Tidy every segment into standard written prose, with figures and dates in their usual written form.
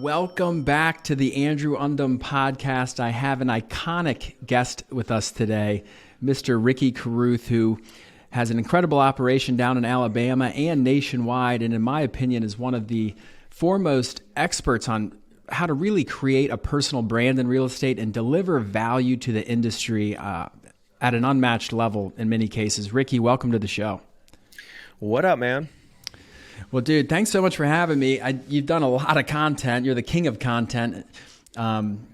Welcome back to the Andrew Undem podcast. I have an iconic guest with us today, Mr. Ricky Carruth, who has an incredible operation down in Alabama and nationwide, and in my opinion is one of the foremost experts on how to really create a personal brand in real estate and deliver value to the industry at an unmatched level in many cases. Ricky, welcome to the show. What up, man? Well, dude, thanks so much for having me. You've done a lot of content. You're the king of content in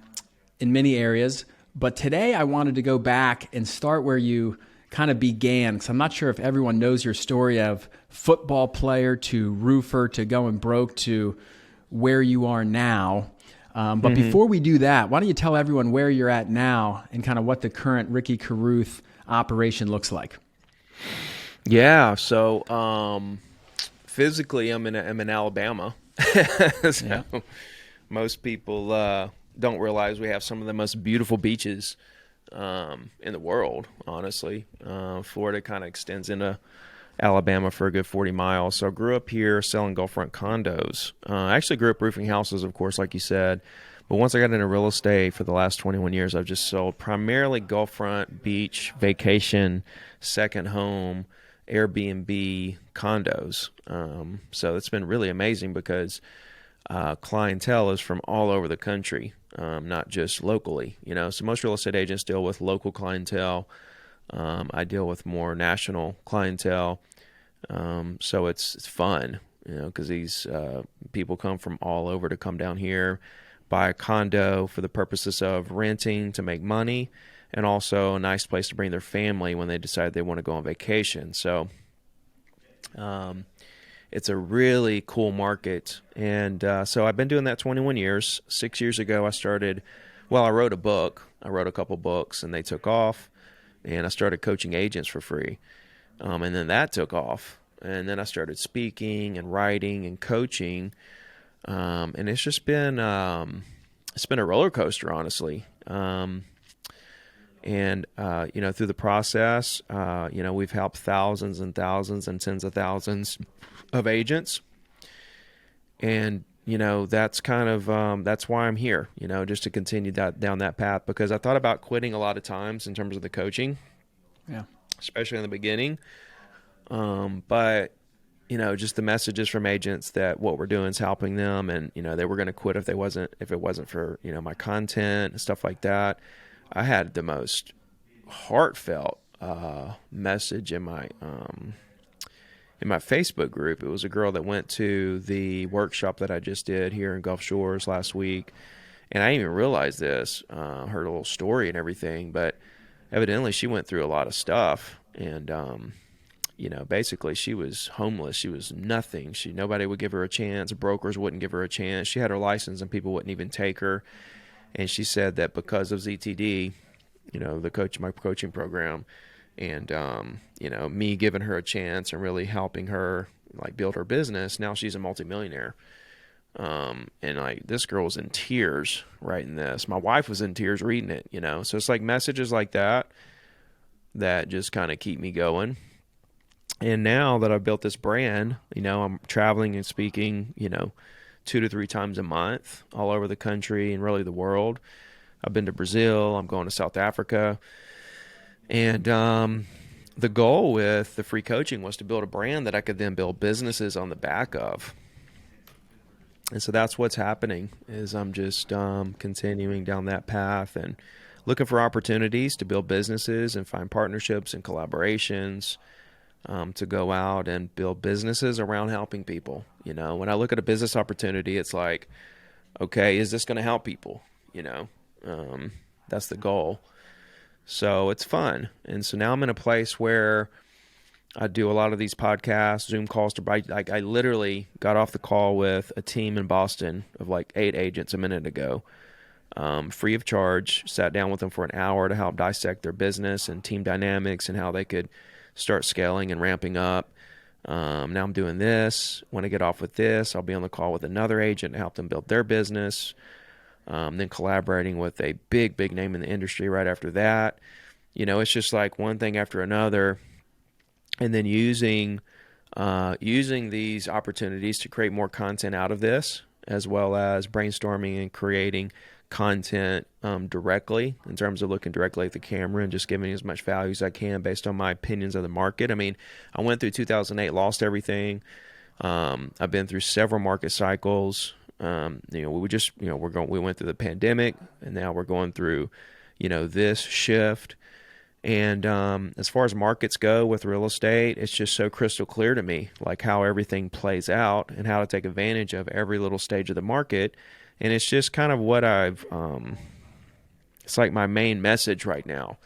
many areas. But today I wanted to go back and start where you kind of began, because I'm not sure if everyone knows your story of football player to roofer to going broke to where you are now. But before we do that, why don't you tell everyone where you're at now and kind of what the current Ricky Carruth operation looks like? Yeah, so physically I'm in Alabama. So most people don't realize we have some of the most beautiful beaches in the world, honestly. Florida kind of extends into Alabama for a good 40 miles. So I grew up here selling Gulfront condos. I actually grew up roofing houses, of course, like you said. But once I got into real estate for the last 21 years, I've just sold primarily Gulfront, beach, vacation, second home, Airbnb, condos. So it's been really amazing because clientele is from all over the country, not just locally. So most real estate agents deal with local clientele. I deal with more national clientele. So it's fun, because these people come from all over to come down here, buy a condo for the purposes of renting to make money, and also a nice place to bring their family when they decide they want to go on vacation. So it's a really cool market. And so I've been doing that 21 years. 6 years ago, I wrote a book. I wrote a couple books, and they took off. And I started coaching agents for free. And then that took off. And then I started speaking and writing and coaching. And it's just been, it's been a roller coaster, honestly. And through the process, we've helped thousands and thousands and tens of thousands of agents. And, that's kind of, that's why I'm here, just to continue down that path, because I thought about quitting a lot of times in terms of the coaching, especially in the beginning. But, just the messages from agents that what we're doing is helping them, and, they were going to quit if it wasn't for, my content and stuff like that. I had the most heartfelt message in my Facebook group. It was a girl that went to the workshop that I just did here in Gulf Shores last week, and I didn't even realize this. Heard a little story and everything, but evidently she went through a lot of stuff, and basically she was homeless. She was nothing. Nobody would give her a chance. Brokers wouldn't give her a chance. She had her license, and people wouldn't even take her. And she said that because of ZTD, my coaching program, and, me giving her a chance and really helping her build her business, now she's a multimillionaire. And this girl was in tears writing this. My wife was in tears reading it, So it's messages like that just kind of keep me going. And now that I've built this brand, I'm traveling and speaking, 2 to 3 times a month all over the country and really the world. I've been to Brazil. I'm going to South Africa. And the goal with the free coaching was to build a brand that I could then build businesses on the back of. And so that's what's happening, is I'm just continuing down that path and looking for opportunities to build businesses and find partnerships and collaborations, to go out and build businesses around helping people. When I look at a business opportunity, it's like, okay, is this going to help people? That's the goal. So it's fun. And so now I'm in a place where I do a lot of these podcasts, Zoom calls I literally got off the call with a team in Boston of 8 agents a minute ago, free of charge, sat down with them for an hour to help dissect their business and team dynamics and how they could start scaling and ramping up. Now I'm doing this. When I get off with this, I'll be on the call with another agent to help them build their business. Then collaborating with a big name in the industry right after that. It's just one thing after another. And then using these opportunities to create more content out of this as well as brainstorming and creating content directly, in terms of looking directly at the camera and just giving as much value as I can based on my opinions of the market. I mean, I went through 2008, lost everything. I've been through several market cycles. We went through the pandemic, and now we're going through, this shift. And as far as markets go with real estate, it's just so crystal clear to me, like how everything plays out and how to take advantage of every little stage of the market. And it's just kind of what it's like my main message right now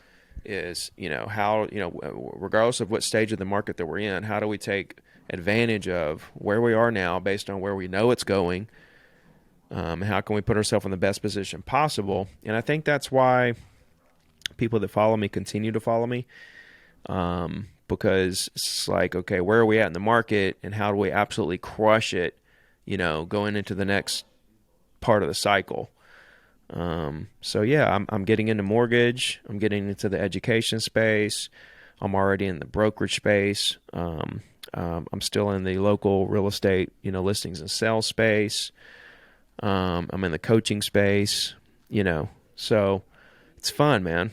is, how, regardless of what stage of the market that we're in, how do we take advantage of where we are now based on where we know it's going? How can we put ourselves in the best position possible? And I think that's why people that follow me continue to follow me, because it's like, okay, where are we at in the market, and how do we absolutely crush it, going into the next part of the cycle. So yeah, I'm getting into mortgage. I'm getting into the education space. I'm already in the brokerage space. I'm still in the local real estate, listings and sales space. I'm in the coaching space, so it's fun, man.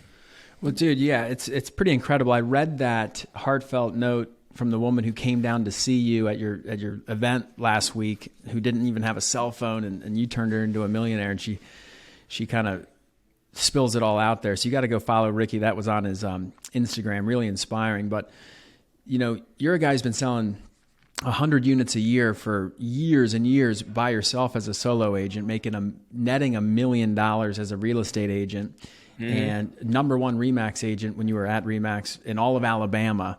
Well, dude, yeah, it's pretty incredible. I read that heartfelt note from the woman who came down to see you at your event last week, who didn't even have a cell phone, and you turned her into a millionaire, and she kind of spills it all out there. So you got to go follow Ricky. That was on his Instagram, really inspiring. But you're a guy who's been selling 100 units a year for years and years by yourself as a solo agent, netting $1 million as a real estate agent. And number one RE/MAX agent when you were at RE/MAX in all of Alabama.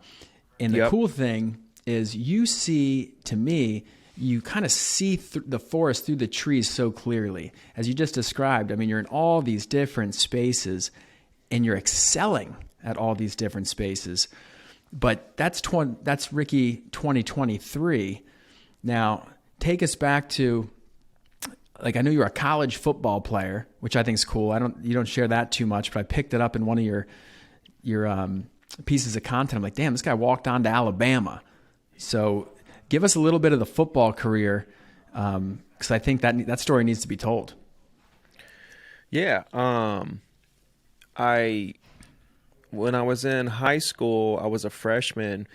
And the cool thing is you kind of see the forest through the trees so clearly. As you just described, I mean, you're in all these different spaces and you're excelling at all these different spaces. But that's Ricky 2023. Now, take us back to, like, I know you're a college football player, which I think is cool. You don't share that too much, but I picked it up in one of your pieces of content. I'm like, damn, this guy walked on to Alabama. So give us a little bit of the football career, because I think that story needs to be told. Yeah. When I was in high school, I was a freshman.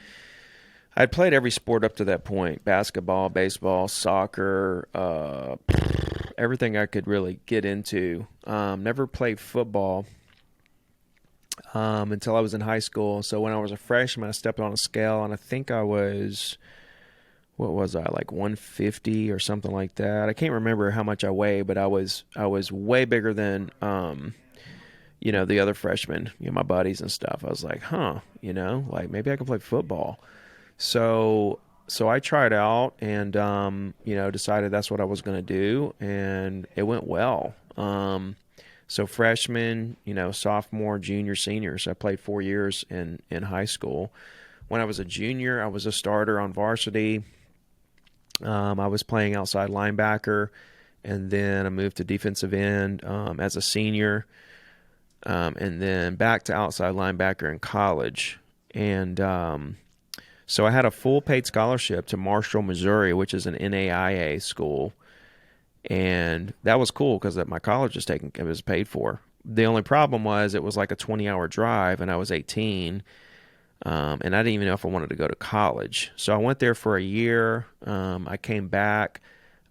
I'd played every sport up to that point: basketball, baseball, soccer, everything I could really get into. Never played football until I was in high school. So when I was a freshman, I stepped on a scale, and I think I was, what was I, like 150 or something like that. I can't remember how much I weighed, but I was way bigger than the other freshmen, my buddies and stuff. I was like, like maybe I can play football. So I tried out and, decided that's what I was going to do, and it went well. So freshman, sophomore, junior, senior. So I played 4 years in high school. When I was a junior, I was a starter on varsity. I was playing outside linebacker, and then I moved to defensive end as a senior, and then back to outside linebacker in college. And so I had a full paid scholarship to Marshall, Missouri, which is an NAIA school. And that was cool because my college was paid for. The only problem was it was like a 20-hour drive, and I was 18. And I didn't even know if I wanted to go to college. So I went there for a year. I came back.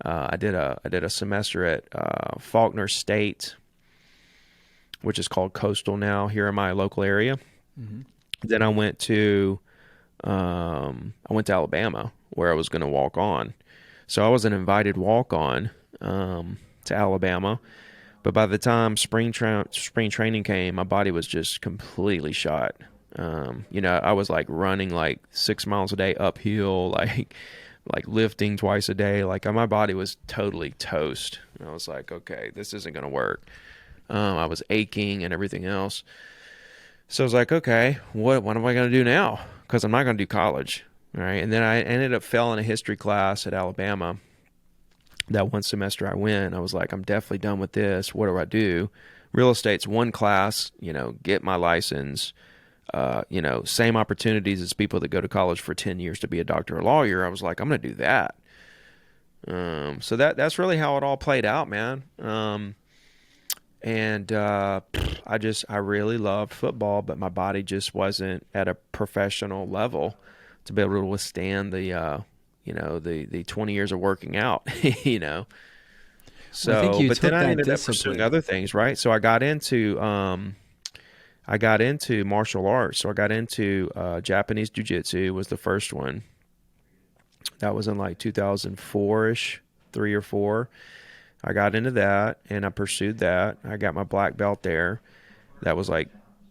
I did a semester at Faulkner State, which is called Coastal now here in my local area. Mm-hmm. Then I went to Alabama, where I was going to walk on. So I was an invited walk-on to Alabama. But by the time spring training came, my body was just completely shot. I was like running like 6 miles a day uphill, like lifting twice a day. Like my body was totally toast. And I was like, okay, this isn't going to work. I was aching and everything else. So I was like, okay, what am I going to do now? Because I'm not going to do college. Right. And then I ended up failing a history class at Alabama. That one semester I went, I was like, I'm definitely done with this. What do I do? Real estate's one class, get my license, same opportunities as people that go to college for 10 years to be a doctor or lawyer. I was like, I'm going to do that. So that's really how it all played out, man. And I really loved football, but my body just wasn't at a professional level to be able to withstand the 20 years of working out, you know. Well, I think So, you but then took I that ended up pursuing discipline. other things, right? So I got into martial arts. So I got into Japanese jiu-jitsu was the first one. That was in like 2004-ish, 3 or 4. I got into that and I pursued that. I got my black belt there. That was like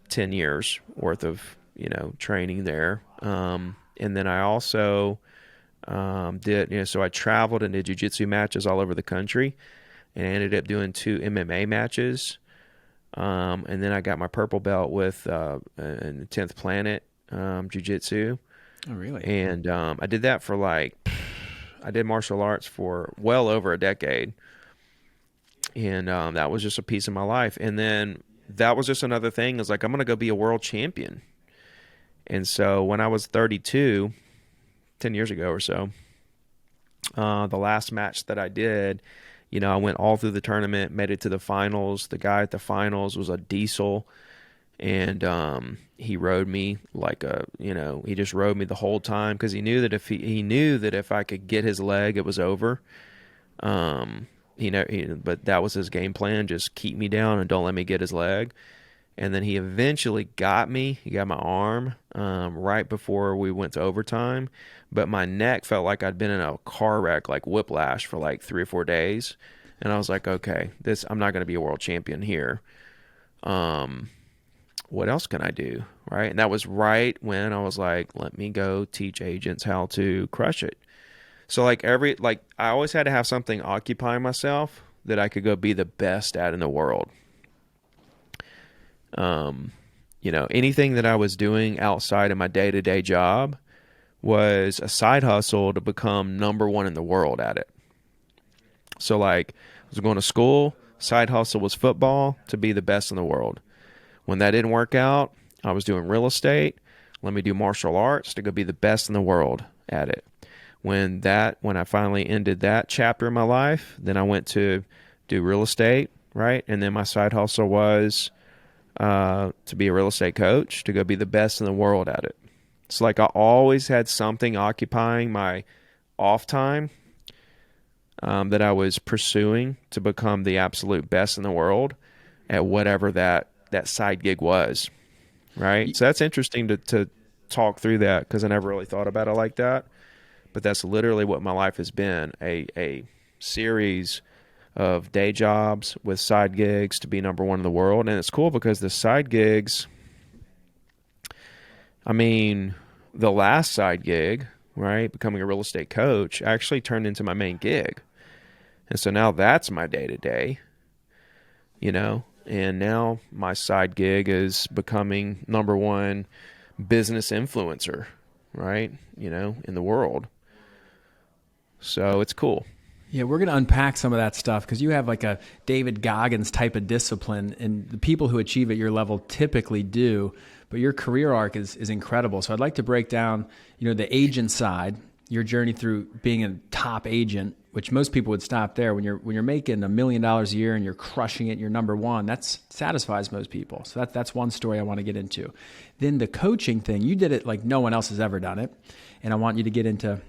10 years worth of, training there. And then I also so I traveled and did jiu-jitsu matches all over the country and I ended up doing 2 MMA matches. And then I got my purple belt with in the 10th Planet jiu-jitsu. Oh, really? And I did that for I did martial arts for well over a decade. And that was just a piece of my life. And then that was just another thing. Is like, I'm going to go be a world champion. And so when I was 32, 10 years ago or so, the last match that I did, I went all through the tournament, made it to the finals. The guy at the finals was a diesel. And he rode me he just rode me the whole time because he knew that if I could get his leg, it was over. But that was his game plan: just keep me down and don't let me get his leg. And then he eventually got me. He got my arm right before we went to overtime. But my neck felt like I'd been in a car wreck, like whiplash, for like 3 or 4 days. And I was like, okay, I'm not going to be a world champion here. What else can I do? Right. And that was right when I was like, let me go teach agents how to crush it. So I always had to have something occupying myself that I could go be the best at in the world. Anything that I was doing outside of my day-to-day job was a side hustle to become number 1 in the world at it. So I was going to school, side hustle was football to be the best in the world. When that didn't work out, I was doing real estate. Let me do martial arts to go be the best in the world at it. When I finally ended that chapter in my life, then I went to do real estate, right? And then my side hustle was to be a real estate coach to go be the best in the world at it. It's like I always had something occupying my off time that I was pursuing to become the absolute best in the world at whatever that side gig was, right? So that's interesting to talk through that because I never really thought about it like that. But that's literally what my life has been, a series of day jobs with side gigs to be number 1 in the world. And it's cool because the side gigs, the last side gig, right, becoming a real estate coach, actually turned into my main gig. And so now that's my day-to-day, and now my side gig is becoming number 1 business influencer, right, in the world. So it's cool. Yeah, we're going to unpack some of that stuff because you have like a David Goggins type of discipline, and the people who achieve at your level typically do, but your career arc is incredible. So I'd like to break down, the agent side, your journey through being a top agent, which most people would stop there. When you're making $1 million a year and you're crushing it, you're number 1, that satisfies most people. So that's one story I want to get into. Then the coaching thing, you did it like no one else has ever done it, and I want you to get into.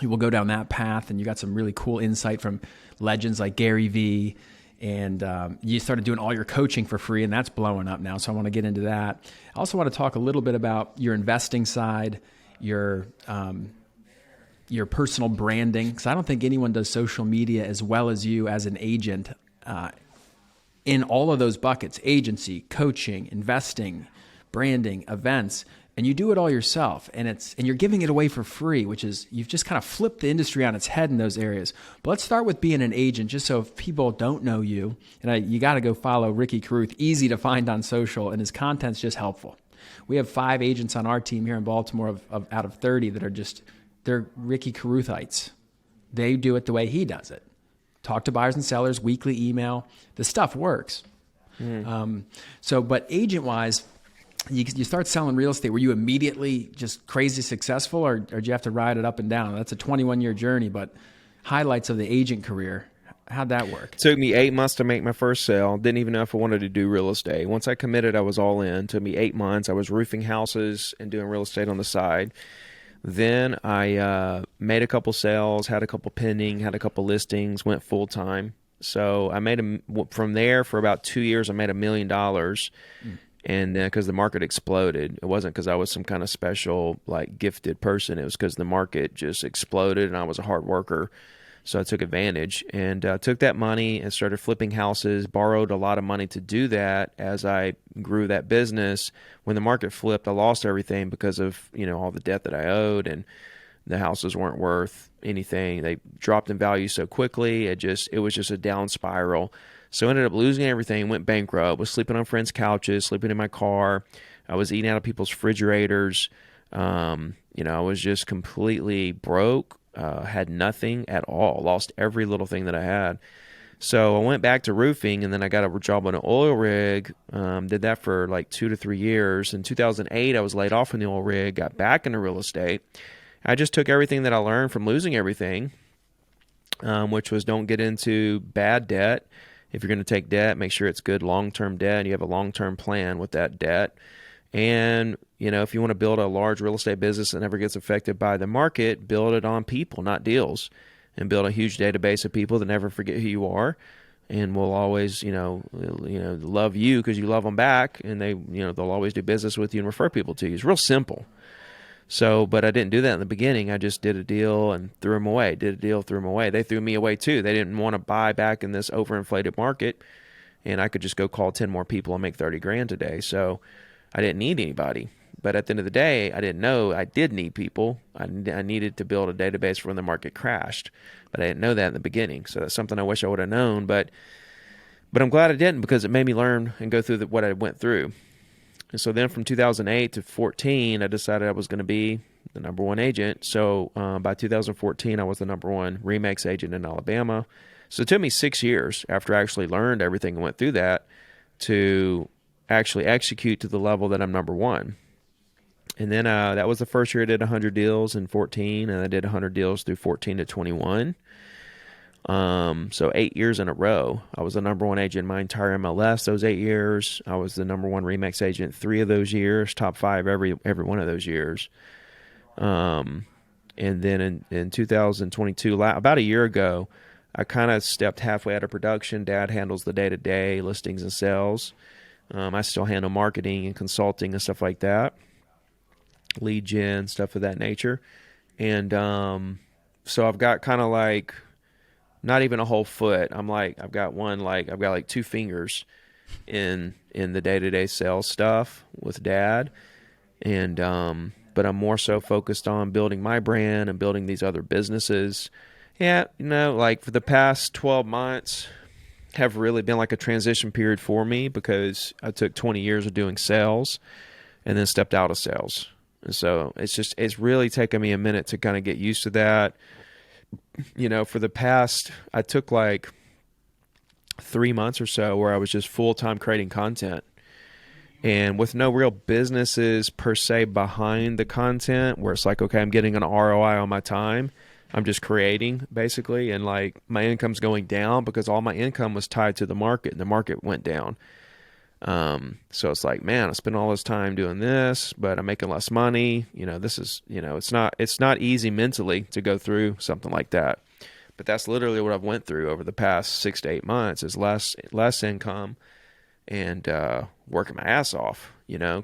We'll go down that path, and you got some really cool insight from legends like Gary Vee, and you started doing all your coaching for free, and that's blowing up now, so I want to get into that. I also want to talk a little bit about your investing side, your personal branding, because I don't think anyone does social media as well as you as an agent in all of those buckets: agency, coaching, investing, branding, events. And you do it all yourself, and you're giving it away for free, which is, you've just kind of flipped the industry on its head in those areas. But let's start with being an agent, just so if people don't know you, and you got to go follow Ricky Carruth, easy to find on social, and his content's just helpful. We have 5 agents on our team here in Baltimore out of 30 that are they're Ricky Carruthites. They do it the way he does it. Talk to buyers and sellers, weekly email. The stuff works. But agent-wise, you start selling real estate. Were you immediately just crazy successful, or did you have to ride it up and down? That's a 21-year journey, but highlights of the agent career. How'd that work? Took me 8 months to make my first sale. Didn't even know if I wanted to do real estate. Once I committed, I was all in. Took me 8 months. I was roofing houses and doing real estate on the side. Then I made a couple sales, had a couple pending, had a couple listings, went full time. So I made from there for about 2 years. I made $1 million, and because the market exploded, it wasn't because I was some kind of special like gifted person. It was because the market just exploded, and I was a hard worker. So I took advantage and took that money and started flipping houses, borrowed a lot of money to do that as I grew that business. When the market flipped, I lost everything because of, all the debt that I owed, and the houses weren't worth anything. They dropped in value so quickly. It was just a down spiral. So I ended up losing everything, went bankrupt, was sleeping on friends' couches, sleeping in my car. I was eating out of people's refrigerators. I was just completely broke. Had nothing at all, lost every little thing that I had. So I went back to roofing, and then I got a job on an oil rig, did that for like 2 to 3 years. In 2008, I was laid off from the oil rig, got back into real estate. I just took everything that I learned from losing everything, which was don't get into bad debt. If you're going to take debt, make sure it's good long-term debt. You have a long-term plan with that debt. And, if you want to build a large real estate business that never gets affected by the market, build it on people, not deals, and build a huge database of people that never forget who you are and will always, love you because you love them back, and they'll always do business with you and refer people to you. It's real simple. So, but I didn't do that in the beginning. I just did a deal and threw them away, did a deal, threw them away. They threw me away too. They didn't want to buy back in this overinflated market, and I could just go call 10 more people and make 30 grand today. So I didn't need anybody. But at the end of the day, I didn't know I did need people. I needed to build a database for when the market crashed. But I didn't know that in the beginning. So that's something I wish I would have known. But I'm glad I didn't, because it made me learn and go through what I went through. And so then from 2008 to 14, I decided I was going to be the number one agent. So by 2014, I was the number one Remax agent in Alabama. So it took me 6 years after I actually learned everything and went through that to actually execute to the level that I'm number one. And then that was the first year I did 100 deals in 14, and I did 100 deals through 14 to 21. So 8 years in a row. I was the number one agent in my entire MLS those 8 years. I was the number one Remax agent 3 of those years, top 5 every one of those years. And then in 2022, about a year ago, I kind of stepped halfway out of production. Dad handles the day-to-day listings and sales. I still handle marketing and consulting and stuff like that, lead gen, stuff of that nature. And so I've got kind of like not even a whole foot. I've got 2 fingers in the day-to-day sales stuff with Dad. And but I'm more so focused on building my brand and building these other businesses. Yeah, for the past 12 months have really been like a transition period for me, because I took 20 years of doing sales and then stepped out of sales. And so it's really taken me a minute to kind of get used to that. For the past, I took like 3 months or so where I was just full-time creating content, and with no real businesses per se behind the content, where it's like, okay, I'm getting an ROI on my time. I'm just creating basically, and like my income's going down because all my income was tied to the market, and the market went down. So it's like, man, I spend all this time doing this, but I'm making less money. This is, it's not easy mentally to go through something like that. But that's literally what I've went through over the past 6 to 8 months, is less income and working my ass off,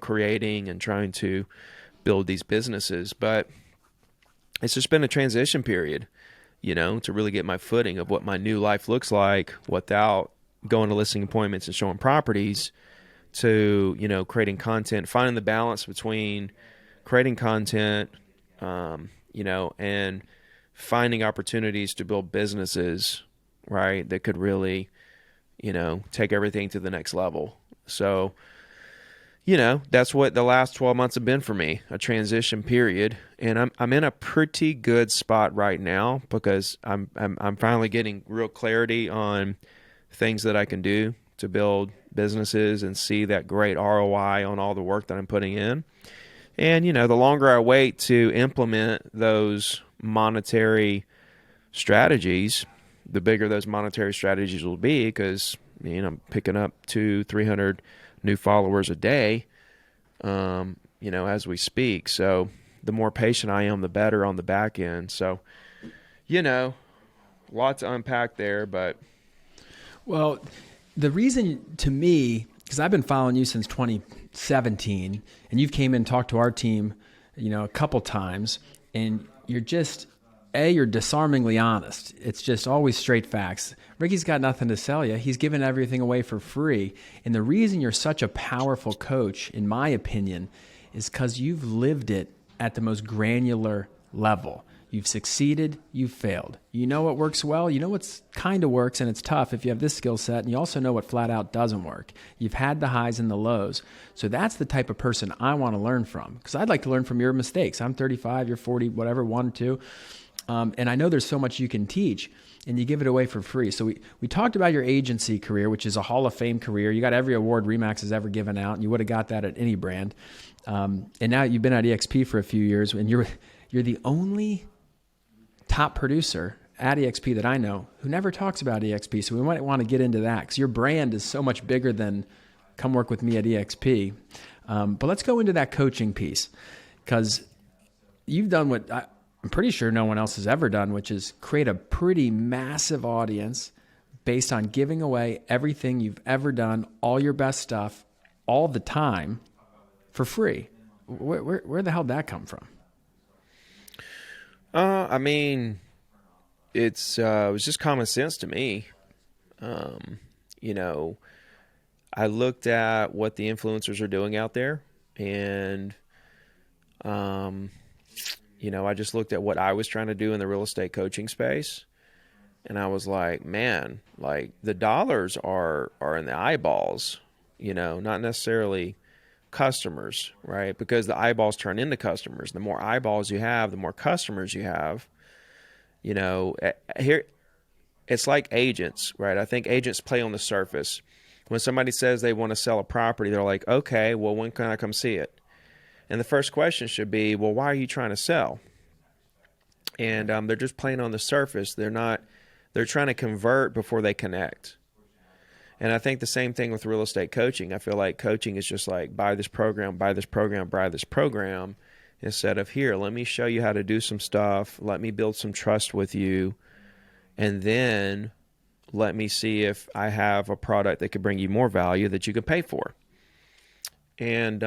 creating and trying to build these businesses. But it's just been a transition period, to really get my footing of what my new life looks like without going to listing appointments and showing properties, to, creating content, finding the balance between creating content, and finding opportunities to build businesses, right, that could really, take everything to the next level. So, that's what the last 12 months have been for me, a transition period. And I'm in a pretty good spot right now, because I'm finally getting real clarity on things that I can do to build businesses and see that great ROI on all the work that I'm putting in. And, the longer I wait to implement those monetary strategies, the bigger those monetary strategies will be, because I'm picking up 200-300 new followers a day, as we speak. So the more patient I am, the better on the back end. So, lots to unpack there, but. Well, the reason to me, because I've been following you since 2017, and you've came in and talked to our team, a couple times, and you're disarmingly honest. It's just always straight facts. Ricky's got nothing to sell you. He's giving everything away for free. And the reason you're such a powerful coach, in my opinion, is because you've lived it at the most granular level. You've succeeded, you've failed. You know what works well, you know what's kind of works, and it's tough if you have this skill set, and you also know what flat out doesn't work. You've had the highs and the lows. So that's the type of person I want to learn from, because I'd like to learn from your mistakes. I'm 35, you're 40, whatever, 1, 2. And I know there's so much you can teach, and you give it away for free. So we talked about your agency career, which is a Hall of Fame career. You got every award RE/MAX has ever given out, and you would have got that at any brand. And now you've been at EXP for a few years, and you're the only top producer at EXP that I know who never talks about EXP. So we might want to get into that, because your brand is so much bigger than come work with me at EXP. But let's go into that coaching piece, because you've done what I'm pretty sure no one else has ever done, which is create a pretty massive audience based on giving away everything you've ever done, all your best stuff, all the time, for free. Where the hell did that come from? It was just common sense to me. I looked at what the influencers are doing out there, and, I just looked at what I was trying to do in the real estate coaching space, and I was like, man, like the dollars are in the eyeballs, not necessarily customers, right? Because the eyeballs turn into customers. The more eyeballs you have, the more customers you have. Here it's like agents, right? I think agents play on the surface. When somebody says they want to sell a property, they're like, okay, well, when can I come see it? And the first question should be, well, why are you trying to sell? And they're just playing on the surface. They're trying to convert before they connect. And I think the same thing with real estate coaching. I feel like coaching is just like buy this program, instead of, here, let me show you how to do some stuff. Let me build some trust with you. And then let me see if I have a product that could bring you more value that you could pay for. And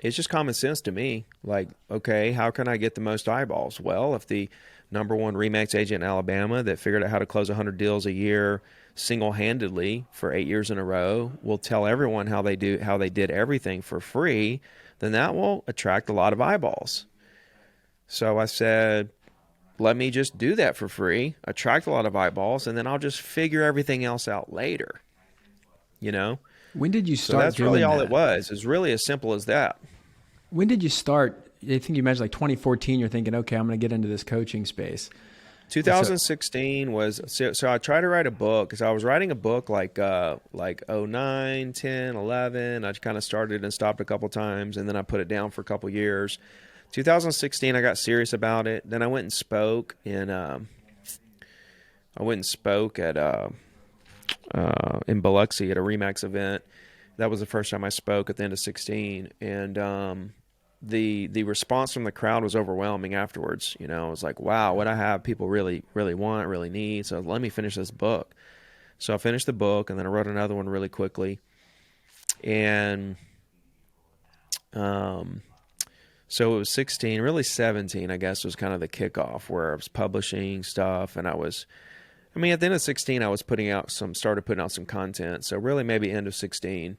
it's just common sense to me. Like, okay, how can I get the most eyeballs? Well, if the number one RE/MAX agent in Alabama that figured out how to close 100 deals a year single-handedly for 8 years in a row will tell everyone how they did everything for free, then that will attract a lot of eyeballs. So I said, let me just do that for free, attract a lot of eyeballs, and then I'll just figure everything else out later. When did you start? So that's really all it was. It's really as simple as that. When did you start? I think you mentioned like 2014. You're thinking, okay, I'm going to get into this coaching space. 2016 was, so I tried to write a book, because I was writing a book like 09, 10, 11. I kind of started and stopped a couple times, and then I put it down for a couple years. 2016, I got serious about it. Then I went and spoke in Biloxi at a RE/MAX event. That was the first time I spoke at the end of 16, and the response from the crowd was overwhelming afterwards. I was like, wow, what I have people really, really want, really need. So let me finish this book. So I finished the book, and then I wrote another one really quickly. And so it was 16, really 17, I guess, was kind of the kickoff, where I was publishing stuff, and at the end of 16, I was started putting out some content. So really maybe end of 16.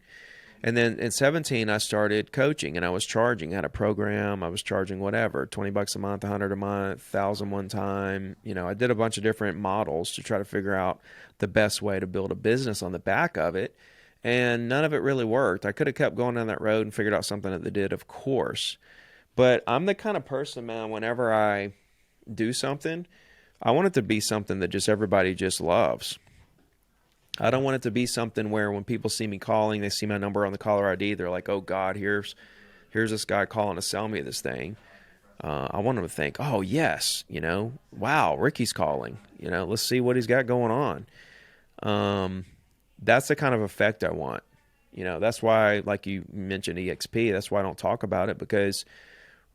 And then in 17, I started coaching, and I was charging. I had a program. I was charging whatever, $20 a month, $100 a month, $1,000 one time. I did a bunch of different models to try to figure out the best way to build a business on the back of it. And none of it really worked. I could have kept going down that road and figured out something that did, of course. But I'm the kind of person, man, whenever I do something, I want it to be something that just everybody just loves. I don't want it to be something where when people see me calling, they see my number on the caller ID, they're like, oh God, here's this guy calling to sell me this thing. I want them to think, oh yes, wow, Ricky's calling, let's see what he's got going on. That's the kind of effect I want. That's why, like you mentioned EXP, that's why I don't talk about it, because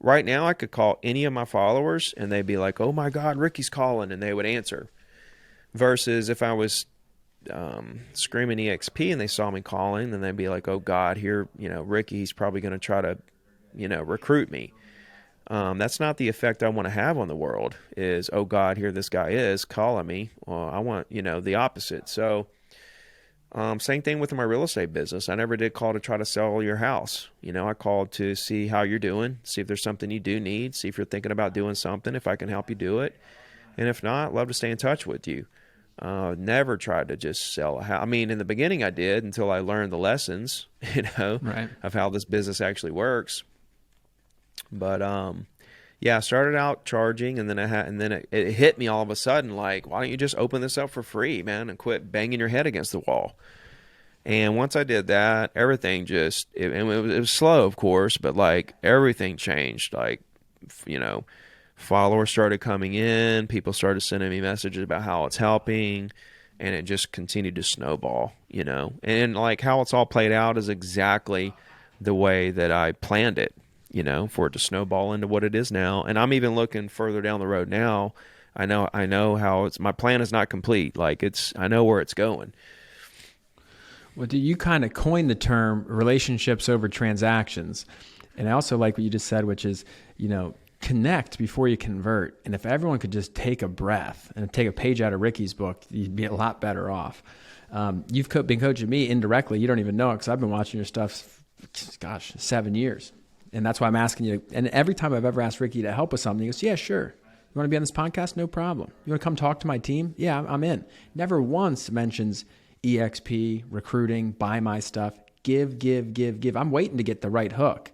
right now I could call any of my followers and they'd be like, oh my God, Ricky's calling, and they would answer. Versus if I was screaming EXP and they saw me calling, then they'd be like, oh God, here, Ricky, he's probably going to try to, recruit me. That's not the effect I want to have on the world is, oh God, here this guy is calling me. Well, I want, the opposite. So same thing with my real estate business. I never did call to try to sell your house. I called to see how you're doing, see if there's something you do need, see if you're thinking about doing something, if I can help you do it. And if not, love to stay in touch with you. Never tried to just sell a house. I mean, in the beginning I did until I learned the lessons, Right. of how this business actually works. But yeah, I started out charging, and then it hit me all of a sudden, like, why don't you just open this up for free, man, and quit banging your head against the wall? And once I did that, everything just it was slow, of course, but like everything changed. Like, followers started coming in, people started sending me messages about how it's helping, and it just continued to snowball. And like how it's all played out is exactly the way that I planned it. For it to snowball into what it is now. And I'm even looking further down the road now. I know how my plan is not complete. Like I know where it's going. Well, do you kind of coined the term relationships over transactions? And I also like what you just said, which is, connect before you convert. And if everyone could just take a breath and take a page out of Ricky's book, you'd be a lot better off. You've been coaching me indirectly. You don't even know it because I've been watching your stuff, 7 years. And that's why I'm asking you. And every time I've ever asked Ricky to help with something, he goes, yeah, sure. You want to be on this podcast? No problem. You want to come talk to my team? Yeah, I'm in. Never once mentions EXP, recruiting, buy my stuff, give. I'm waiting to get the right hook.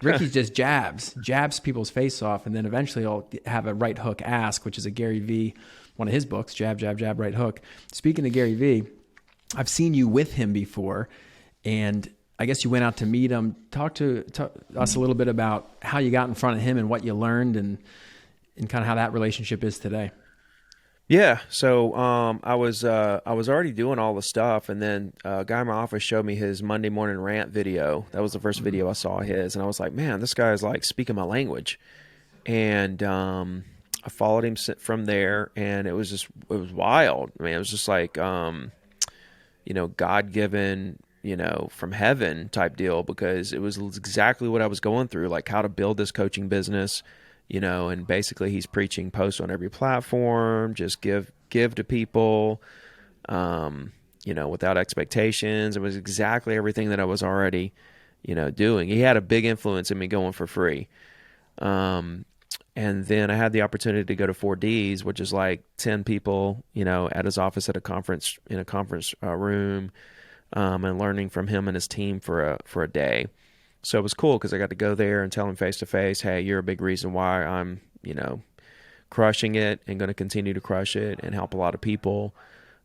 Ricky just jabs people's face off, and then eventually he'll have a right hook ask, which is a Gary V, one of his books, jab, right hook. Speaking of Gary V, I've seen you with him before, and I guess you went out to meet him. Talk to us a little bit about how you got in front of him and what you learned and kind of how that relationship is today. Yeah. So I was already doing all the stuff, and then a guy in my office showed me his Monday morning rant video. That was the first video I saw his, and I was like, man, this guy is like speaking my language. And I followed him from there, and it was wild. I mean, it was just like God-given, from heaven type deal, because it was exactly what I was going through, like how to build this coaching business, and basically he's preaching post on every platform, just give to people, without expectations. It was exactly everything that I was already, doing. He had a big influence in me going for free. And then I had the opportunity to go to 4Ds, which is like 10 people, at his office in a conference room, and learning from him and his team for a day. So it was cool because I got to go there and tell him face to face, hey, you're a big reason why I'm, crushing it and going to continue to crush it and help a lot of people.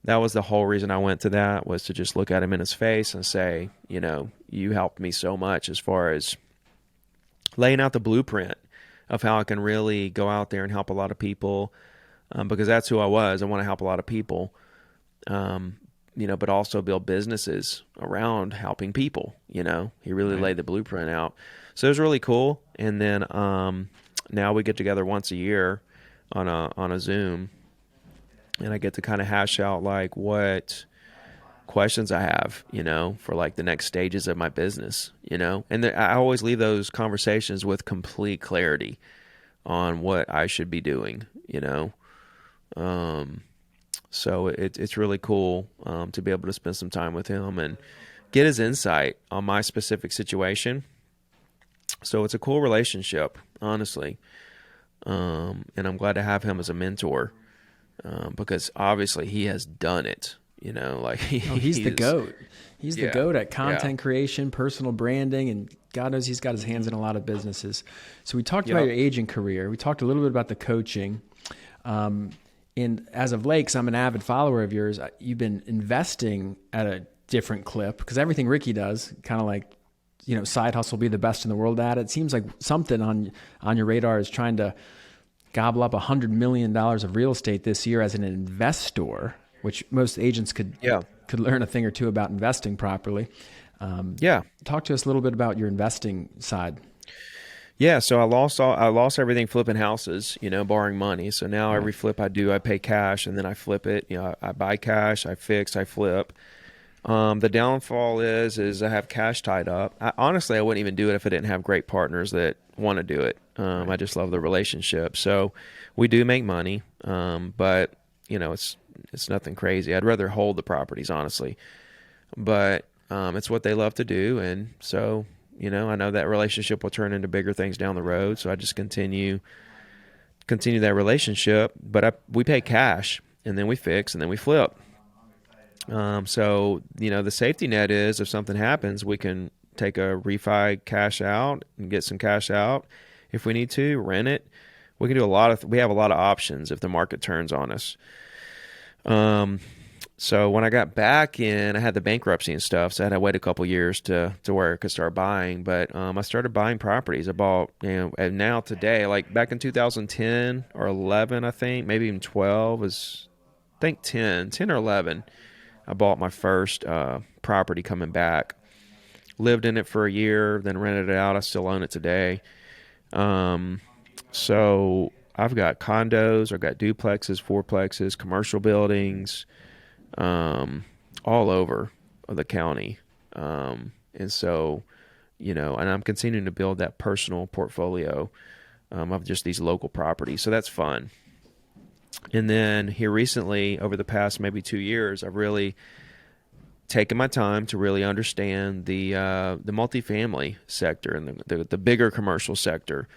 That was the whole reason I went to that, was to just look at him in his face and say, you helped me so much as far as laying out the blueprint of how I can really go out there and help a lot of people, because that's who I was. I want to help a lot of people. But also build businesses around helping people. He really laid the blueprint out. So it was really cool. And then now we get together once a year on a Zoom, and I get to kind of hash out like what questions I have, for like the next stages of my business, and I always leave those conversations with complete clarity on what I should be doing, So it's really cool to be able to spend some time with him and get his insight on my specific situation. So it's a cool relationship, honestly. And I'm glad to have him as a mentor, because obviously he has done it. He's the GOAT. He's the GOAT at content creation, personal branding, and God knows he's got his hands in a lot of businesses. So we talked about your agent career. We talked a little bit about the coaching. And as of late, 'cause I'm an avid follower of yours, you've been investing at a different clip, because everything Ricky does, kind of like, side hustle, be the best in the world at it. It seems like something on your radar is trying to gobble up $100 million of real estate this year as an investor, which most agents could learn a thing or two about investing properly. Talk to us a little bit about your investing side. Yeah, so I lost everything flipping houses, borrowing money. So now every flip I do, I pay cash and then I flip it. I buy cash, I fix, I flip. The downfall is I have cash tied up. Honestly, I wouldn't even do it if I didn't have great partners that want to do it. I just love the relationship. So we do make money, but it's nothing crazy. I'd rather hold the properties, honestly, but it's what they love to do, and so I know that relationship will turn into bigger things down the road. So I just continue that relationship, but we pay cash and then we fix and then we flip. So the safety net is if something happens, we can take a refi cash out and get some cash out if we need to, rent it. We can do we have a lot of options if the market turns on us. So when I got back in, I had the bankruptcy and stuff, so I had to wait a couple years to where I could start buying. But I started buying properties. I bought, and now today, like back in 2010 or 11, I think, maybe even 12, I think 10 or 11, I bought my first property coming back. Lived in it for a year, then rented it out. I still own it today. So I've got condos, I've got duplexes, fourplexes, commercial buildings, all over the county. And so, and I'm continuing to build that personal portfolio of just these local properties. So that's fun. And then here recently, over the past maybe 2 years, I've really taken my time to really understand the multifamily sector and the bigger commercial sector.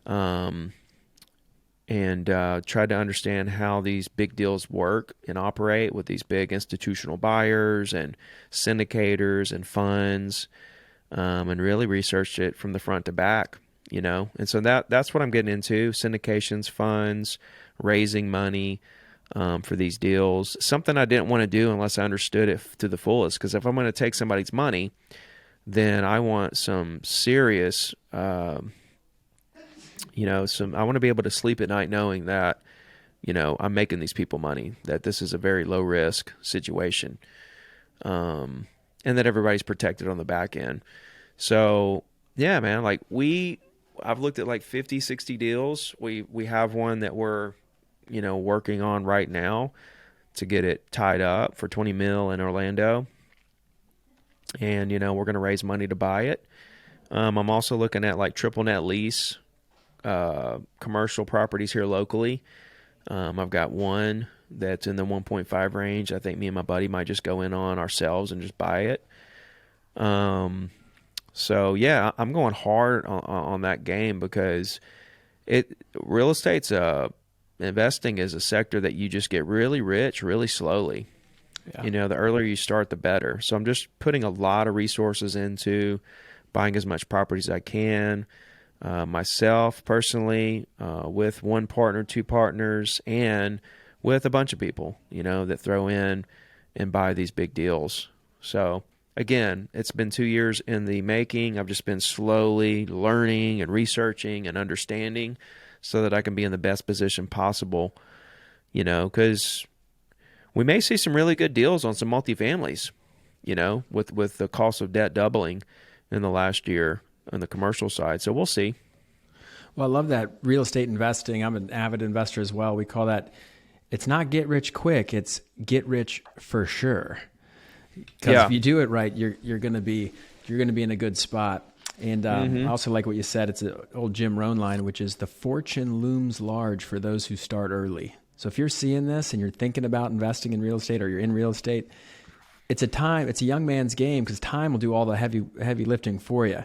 And tried to understand how these big deals work and operate with these big institutional buyers and syndicators and funds, and really researched it from the front to back, And so that's what I'm getting into: syndications, funds, raising money for these deals. Something I didn't want to do unless I understood it to the fullest. Because if I'm going to take somebody's money, then I want some serious. I want to be able to sleep at night knowing that, I'm making these people money, that this is a very low risk situation, and that everybody's protected on the back end. So yeah, man, I've looked at like 50, 60 deals. We have one that we're, working on right now to get it tied up for 20 mil in Orlando. And, we're going to raise money to buy it. I'm also looking at like triple net lease commercial properties here locally. I've got one that's in the 1.5 range. I think me and my buddy might just go in on ourselves and just buy it. So yeah, I'm going hard on that game because real estate's investing is a sector that you just get really rich really slowly. Yeah. The earlier you start, the better. So I'm just putting a lot of resources into buying as much property as I can. Myself personally, with one partner, two partners, and with a bunch of people, that throw in and buy these big deals. So again, it's been 2 years in the making. I've just been slowly learning and researching and understanding so that I can be in the best position possible, because we may see some really good deals on some multifamilies, with the cost of debt doubling in the last year on the commercial side. So we'll see. Well, I love that real estate investing. I'm an avid investor as well. We call that, it's not get rich quick, it's get rich for sure. Because if you do it right, you're going to be in a good spot. And I also like what you said. It's an old Jim Rohn line, which is the fortune looms large for those who start early. So if you're seeing this and you're thinking about investing in real estate or you're in real estate, it's a young man's game because time will do all the heavy lifting for you.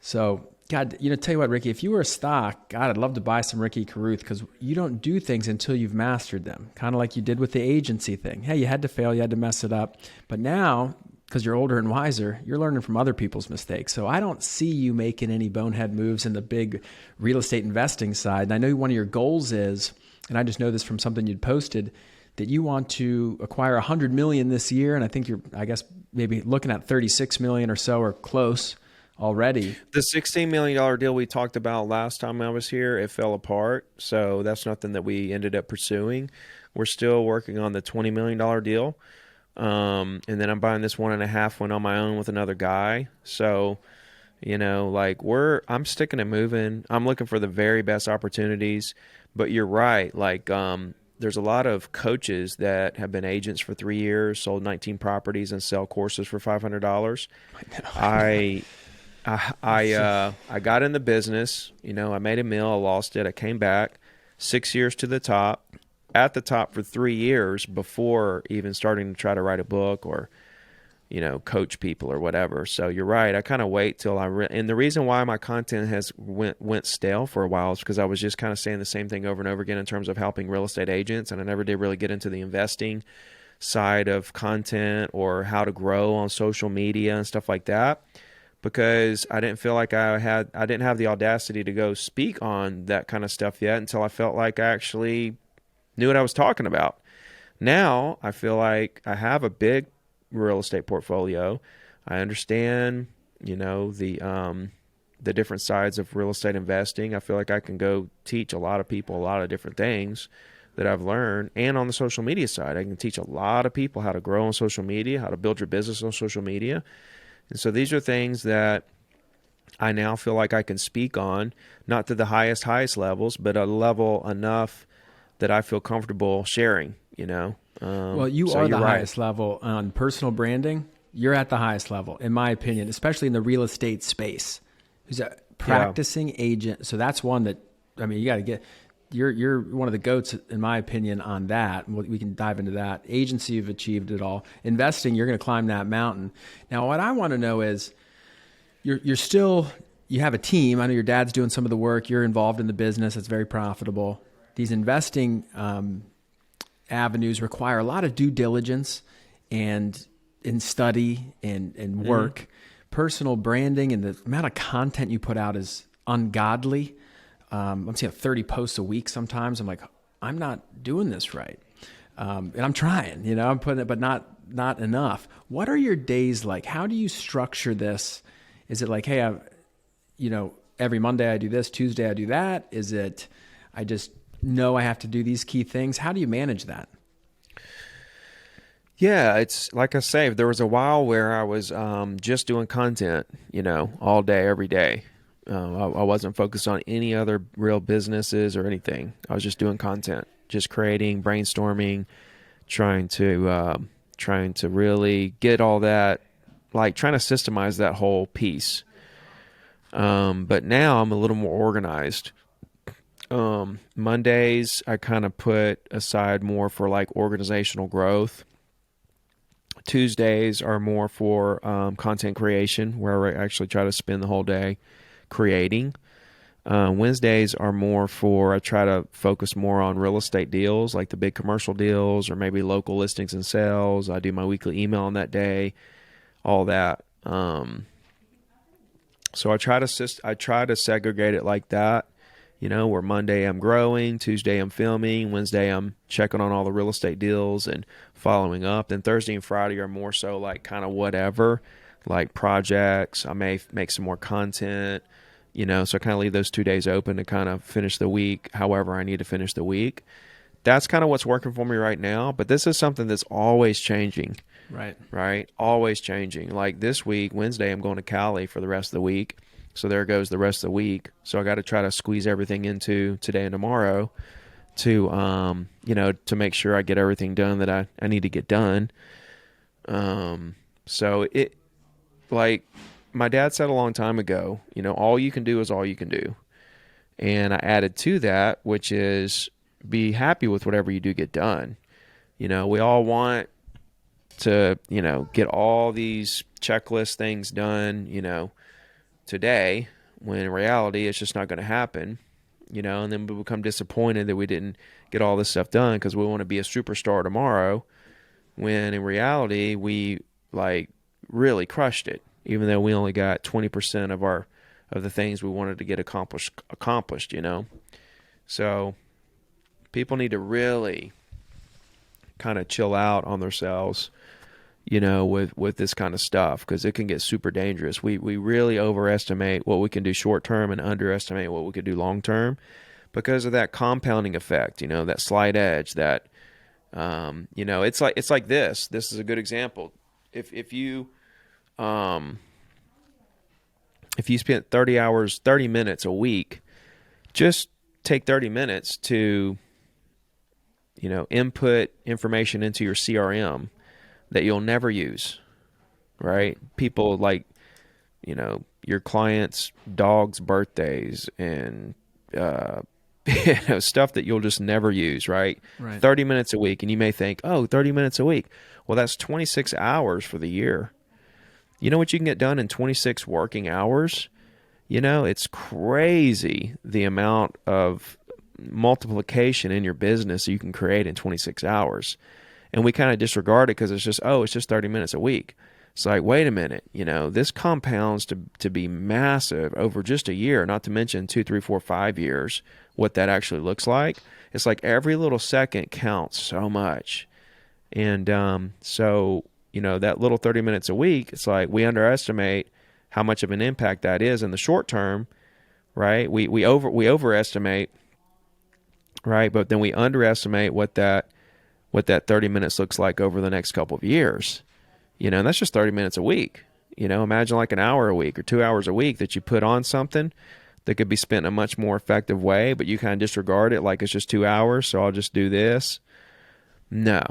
So God, tell you what, Ricky, if you were a stock, God, I'd love to buy some Ricky Carruth because you don't do things until you've mastered them. Kind of like you did with the agency thing. Hey, you had to fail, you had to mess it up. But now, because you're older and wiser, you're learning from other people's mistakes. So I don't see you making any bonehead moves in the big real estate investing side. And I know one of your goals is, and I just know this from something you'd posted, that you want to acquire $100 million this year. And I think you're, maybe looking at $36 million or so or close already. The $16 million deal we talked about last time I was here, it fell apart. So that's nothing that we ended up pursuing. We're still working on the $20 million deal. And then I'm buying this 1.5 one on my own with another guy. So, like I'm sticking and moving. I'm looking for the very best opportunities, but you're right. Like, there's a lot of coaches that have been agents for 3 years, sold 19 properties and sell courses for $500. I got in the business, I made a meal, I lost it. I came back 6 years to the top, at the top for 3 years before even starting to try to write a book or, coach people or whatever. So you're right. I kind of wait till and the reason why my content has went stale for a while is because I was just kind of saying the same thing over and over again in terms of helping real estate agents. And I never did really get into the investing side of content or how to grow on social media and stuff like that, because I didn't feel like I didn't have the audacity to go speak on that kind of stuff yet until I felt like I actually knew what I was talking about. Now I feel like I have a big real estate portfolio. I understand, the different sides of real estate investing. I feel like I can go teach a lot of people a lot of different things that I've learned. And on the social media side, I can teach a lot of people how to grow on social media, how to build your business on social media. And so these are things that I now feel like I can speak on, not to the highest levels, but a level enough that I feel comfortable sharing, Well, you so are the you're right. highest level on personal branding. You're at the highest level, in my opinion, especially in the real estate space. Who's a practicing agent? So that's one that, you got to get. You're one of the goats, in my opinion, on that. We can dive into that. Agency, you've achieved it all. Investing, you're going to climb that mountain. Now, what I want to know is, you have a team. I know your dad's doing some of the work. You're involved in the business. It's very profitable. These investing avenues require a lot of due diligence and study and work. Mm-hmm. Personal branding and the amount of content you put out is ungodly. I'm seeing 30 posts a week sometimes. I'm like, I'm not doing this right. And I'm trying, I'm putting it, but not enough. What are your days like? How do you structure this? Is it like, hey, every Monday I do this, Tuesday I do that? Is it, I just know I have to do these key things? How do you manage that? Yeah, it's like I say, there was a while where I was just doing content, all day, every day. I wasn't focused on any other real businesses or anything. I was just doing content, just creating, brainstorming, trying to really get all that, like trying to systemize that whole piece. But now I'm a little more organized. Mondays, I kind of put aside more for like organizational growth. Tuesdays are more for content creation, where I actually try to spend the whole day creating. Wednesdays are more for, I try to focus more on real estate deals, like the big commercial deals or maybe local listings and sales. I do my weekly email on that day, all that. So I try to segregate it like that. Where Monday I'm growing, Tuesday I'm filming, Wednesday I'm checking on all the real estate deals and following up. Then Thursday and Friday are more so like kind of whatever, like projects. I may make some more content, so I kind of leave those 2 days open to kind of finish the week however I need to finish the week. That's kind of what's working for me right now. But this is something that's always changing. Right? Always changing. Like this week, Wednesday, I'm going to Cali for the rest of the week. So there goes the rest of the week. So I got to try to squeeze everything into today and tomorrow to, to make sure I get everything done that I need to get done. So it, like my dad said a long time ago, all you can do is all you can do. And I added to that, which is be happy with whatever you do get done. We all want to, get all these checklist things done, today, when in reality it's just not going to happen, and then we become disappointed that we didn't get all this stuff done because we want to be a superstar tomorrow, when in reality we like really crushed it, even though we only got 20% of the things we wanted to get accomplished. So people need to really kind of chill out on themselves with this kind of stuff, because it can get super dangerous. We really overestimate what we can do short term and underestimate what we could do long term because of that compounding effect, that slight edge that, it's like this. This is a good example. If you spent 30 minutes a week, just take 30 minutes to, input information into your CRM that you'll never use, right? People like, your clients' dogs' birthdays and, stuff that you'll just never use, right? 30 minutes a week. And you may think, 30 minutes a week. Well, that's 26 hours for the year. You know what you can get done in 26 working hours? It's crazy the amount of multiplication in your business you can create in 26 hours. And we kind of disregard it because it's just 30 minutes a week. It's like, wait a minute, this compounds to be massive over just a year, not to mention 2, 3, 4, 5 years, what that actually looks like. It's like every little second counts so much. And so, that little 30 minutes a week, it's like we underestimate how much of an impact that is in the short term, right? We overestimate, right? But then we underestimate what that 30 minutes looks like over the next couple of years. And that's just 30 minutes a week. Imagine like an hour a week or 2 hours a week that you put on something that could be spent in a much more effective way, but you kind of disregard it like it's just 2 hours, so I'll just do this. No.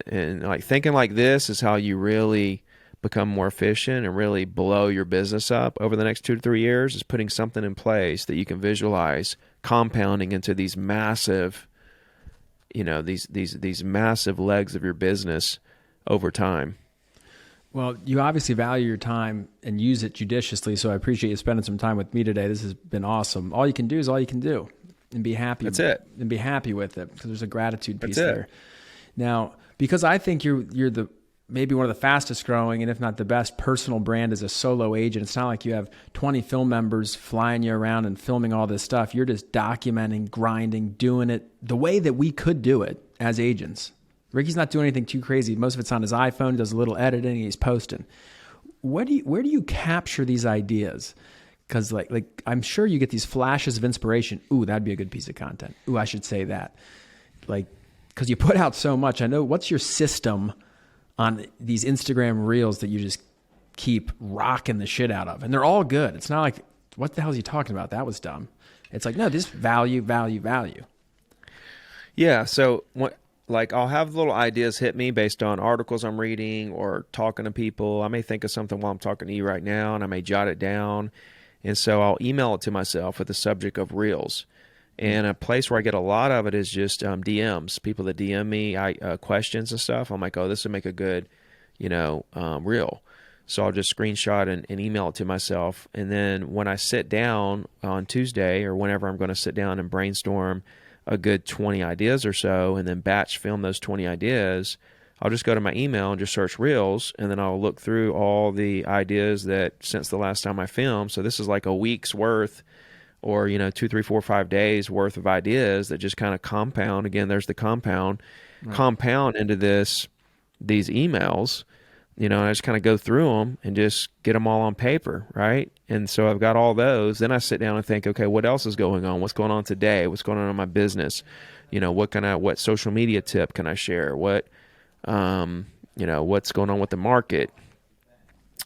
And like thinking like this is how you really become more efficient and really blow your business up over the next 2 to 3 years, is putting something in place that you can visualize compounding into these massive, these massive legs of your business over time. Well, you obviously value your time and use it judiciously, so I appreciate you spending some time with me today. This has been awesome. All you can do is all you can do, and be happy. That's it. And be happy with it, because there's a gratitude piece That's it. there. Now, because I think you're the maybe one of the fastest growing, and if not the best, personal brand as a solo agent. It's not like you have 20 film members flying you around and filming all this stuff. You're just documenting, grinding, doing it the way that we could do it as agents. Ricky's not doing anything too crazy. Most of it's on his iPhone. He does a little editing. He's posting. Where do you capture these ideas? Because like I'm sure you get these flashes of inspiration. Ooh, that'd be a good piece of content. Ooh, I should say that. Like, because you put out so much. I know. What's your system on these Instagram reels that you just keep rocking the shit out of? And they're all good. It's not like, what the hell is he talking about? That was dumb. It's like, no, this value. Yeah. So like I'll have little ideas hit me based on articles I'm reading or talking to people. I may think of something while I'm talking to you right now, and I may jot it down. And so I'll email it to myself with the subject of reels. And a place where I get a lot of it is just DMs, people that DM me questions and stuff. I'm like, this would make a good, reel. So I'll just screenshot and email it to myself. And then when I sit down on Tuesday or whenever I'm going to sit down and brainstorm a good 20 ideas or so and then batch film those 20 ideas, I'll just go to my email and just search reels, and then I'll look through all the ideas that since the last time I filmed. So this is like a week's worth or, 2, 3, 4, 5 days worth of ideas that just kind of compound. Again, there's the compound into these emails, and I just kind of go through them and just get them all on paper, right? And so I've got all those. Then I sit down and think, okay, what else is going on? What's going on today? What's going on in my business? What social media tip can I share? What's going on with the market?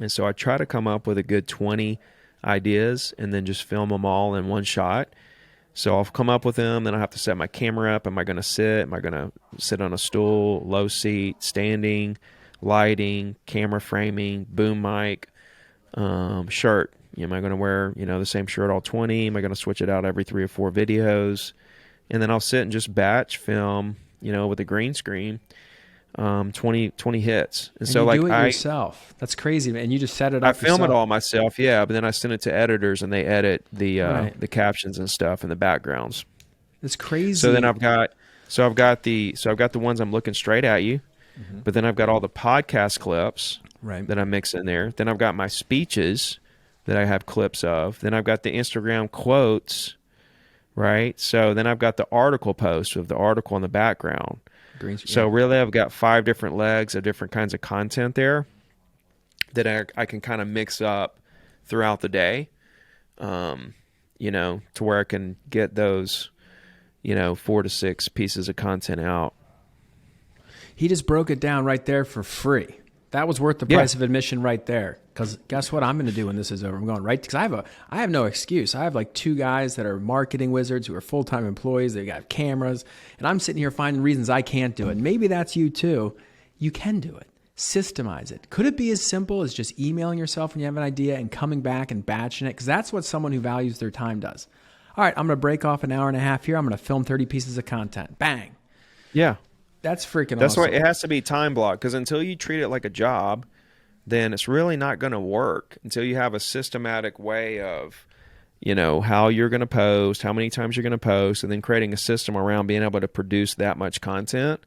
And so I try to come up with a good 20 ideas and then just film them all in one shot. So I'll come up with them, then I have to set my camera up. Am I going to sit? Am I going to sit on a stool, low seat, standing, lighting, camera framing, boom mic, shirt? Am I going to wear, the same shirt all 20? Am I going to switch it out every 3 or 4 videos? And then I'll sit and just batch film, with a green screen, 20 hits. And so you do it yourself. That's crazy, man. You just set it up. I film it all myself, yeah, but then I send it to editors and they edit the captions and stuff and the backgrounds. That's crazy. So then I've got the ones I'm looking straight at you, but then I've got all the podcast clips that I mix in there. Then I've got my speeches that I have clips of. Then I've got the Instagram quotes, right? So then I've got the article post with the article in the background. So really, I've got 5 different legs of different kinds of content there that I can kind of mix up throughout the day, to where I can get those, 4 to 6 pieces of content out. He just broke it down right there for free. That was worth the price of admission right there. Because guess what I'm going to do when this is over? I'm going right, because I have no excuse. I have like 2 guys that are marketing wizards who are full-time employees. They got cameras, and I'm sitting here finding reasons I can't do it. Maybe that's you too. You can do it. Systemize it. Could it be as simple as just emailing yourself when you have an idea and coming back and batching it? Because that's what someone who values their time does. All right, I'm going to break off an hour and a half here. I'm going to film 30 pieces of content. Bang. Yeah. That's freaking That's awesome. why it has to be time blocked, because until you treat it like a job, then it's really not going to work until you have a systematic way of, how you're going to post, how many times you're going to post, and then creating a system around being able to produce that much content.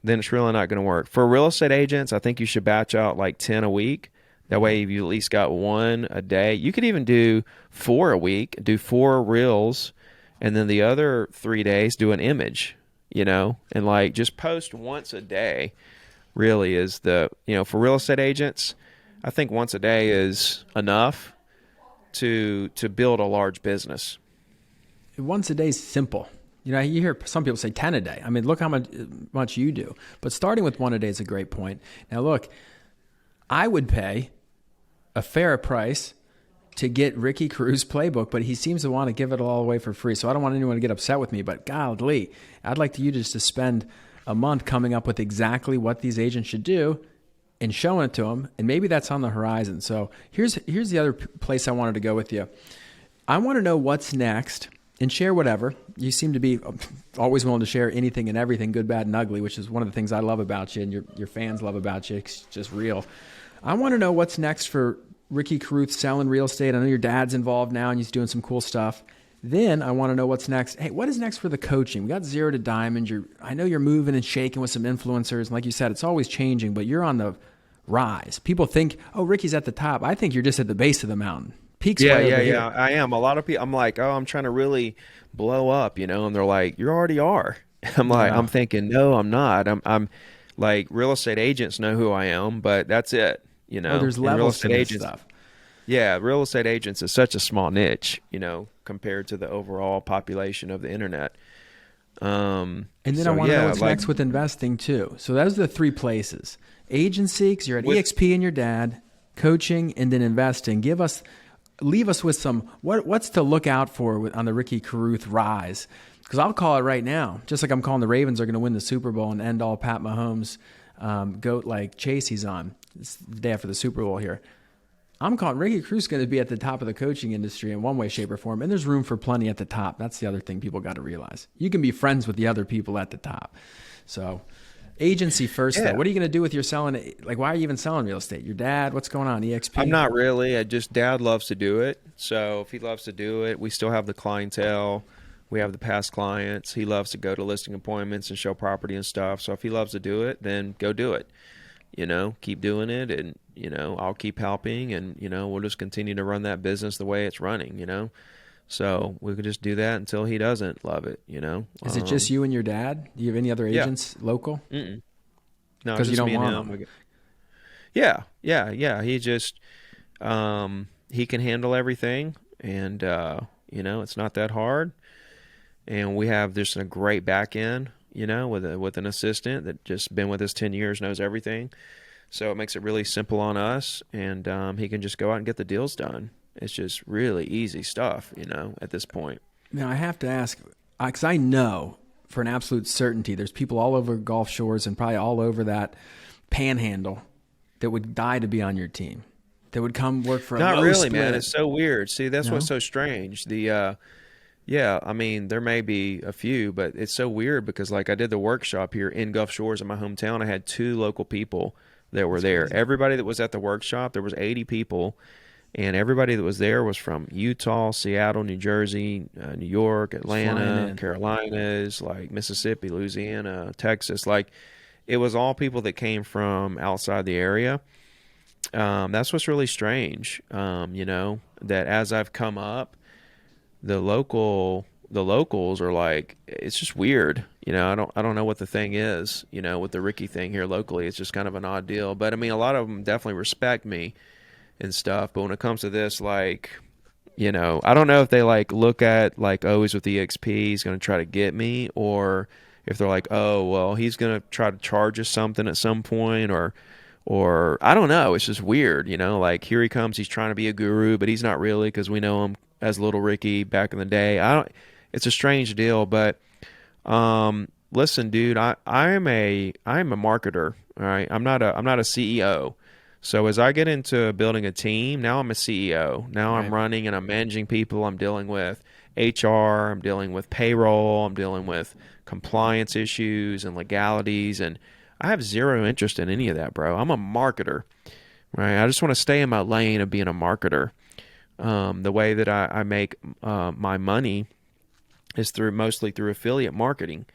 Then it's really not going to work. For real estate agents, I think you should batch out like 10 a week. That way you at least got 1 a day. You could even do 4 a week, do 4 reels, and then the other 3 days do an image. And like just post once a day really is for real estate agents, I think once a day is enough to build a large business. Once a day is simple. You hear some people say 10 a day. I mean, look how much you do. But starting with 1 a day is a great point. Now, look, I would pay a fair price to get Ricky Carruth's playbook, but he seems to want to give it all away for free. So I don't want anyone to get upset with me, but golly, I'd like you just to spend a month coming up with exactly what these agents should do and showing it to them. And maybe that's on the horizon. So here's the other place I wanted to go with you. I want to know what's next, and share whatever. You seem to be always willing to share anything and everything, good, bad, and ugly, which is one of the things I love about you and your fans love about you. It's just real. I want to know what's next for Ricky Carruth selling real estate. I know your dad's involved now and he's doing some cool stuff. Then I want to know what's next. Hey, what is next for the coaching? We got 0 to diamond. I know you're moving and shaking with some influencers. And like you said, it's always changing, but you're on the rise. People think, oh, Ricky's at the top. I think you're just at the base of the mountain. Peaks way over here. I am. A lot of people, I'm like, oh, I'm trying to really blow up, and they're like, you already are. I'm like, I'm thinking, no, I'm not. I'm like, real estate agents know who I am, but that's it. There's levels to this stuff. Yeah, real estate agents is such a small niche, compared to the overall population of the internet. And then I want to know what's next with investing too. So those are the 3 places: agency, because you're at EXP and your dad, coaching, and then investing. Leave us with some what's to look out for on the Ricky Carruth rise. Because I'll call it right now, just like I'm calling the Ravens are going to win the Super Bowl and end all Pat Mahomes goat like chase he's on. It's the day after the Super Bowl here. I'm calling Ricky Carruth's going to be at the top of the coaching industry in one way, shape, or form, and there's room for plenty at the top. That's the other thing people got to realize. You can be friends with the other people at the top. So agency first, though. What are you going to do with your selling? Like, why are you even selling real estate? Your dad, what's going on, EXP? I'm not really. Dad loves to do it. So if he loves to do it, we still have the clientele. We have the past clients. He loves to go to listing appointments and show property and stuff. So if he loves to do it, then go do it. Keep doing it, and, I'll keep helping, and, we'll just continue to run that business the way it's running, So we could just do that until he doesn't love it, Is it just you and your dad? Do you have any other agents local? Mm-mm. No, because you don't want them. Yeah. He just, he can handle everything, and, it's not that hard. And we have just a great back end, with an assistant that just been with us 10 years, knows everything. So it makes it really simple on us, and he can just go out and get the deals done. It's just really easy stuff, at this point. Now, I have to ask, because I know for an absolute certainty there's people all over Gulf Shores and probably all over that panhandle that would die to be on your team, that would come work for a Not low really, split. man. It's so weird. See, that's what's so strange. Yeah, I mean, there may be a few, but it's so weird because, like, I did the workshop here in Gulf Shores in my hometown. I had 2 local people that were there. Crazy. Everybody that was at the workshop, there was 80 people, and everybody that was there was from Utah, Seattle, New Jersey, New York, Atlanta, Carolinas, like Mississippi, Louisiana, Texas. Like, it was all people that came from outside the area. That's what's really strange, that as I've come up, the local the locals are like, it's just weird. I don't know what the thing is, with the Ricky thing here locally. It's just kind of an odd deal. But I mean, a lot of them definitely respect me and stuff. But when it comes to this, like, I don't know if they like look at like, oh, he's with EXP, he's going to try to get me, or if they're like, oh, well, he's going to try to charge us something at some point, or I don't know. It's just weird, like here he comes, he's trying to be a guru, but he's not really, because we know him as Little Ricky back in the day. It's a strange deal, but listen, dude, I'm a marketer. All right. I'm not a CEO. So as I get into building a team, now I'm a CEO. Now I'm running and I'm managing people. I'm dealing with HR. I'm dealing with payroll. I'm dealing with compliance issues and legalities. And I have zero interest in any of that, bro. I'm a marketer, right? I just want to stay in my lane of being a marketer. The way that I make my money is mostly through affiliate marketing,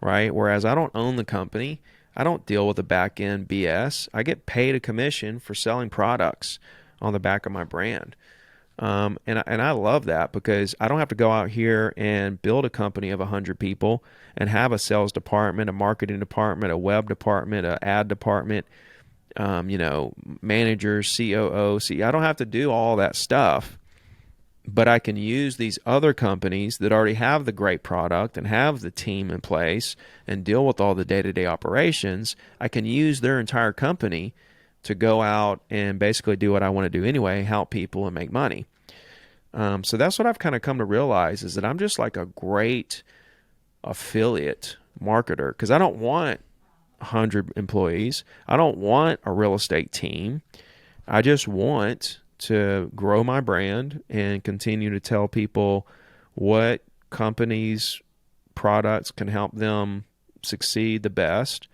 right? Whereas I don't own the company. I don't deal with the back end BS. I get paid a commission for selling products on the back of my brand. And I love that, because I don't have to go out here and build a company of 100 people and have a sales department, a marketing department, a web department, an ad department, managers, COO. I don't have to do all that stuff. But I can use these other companies that already have the great product and have the team in place and deal with all the day-to-day operations. I can use their entire company to go out and basically do what I want to do anyway, help people and make money. So that's what I've kind of come to realize, is that I'm just like a great affiliate marketer, because I don't want 100 employees. I don't want a real estate team. I just want to grow my brand and continue to tell people what companies' products can help them succeed the best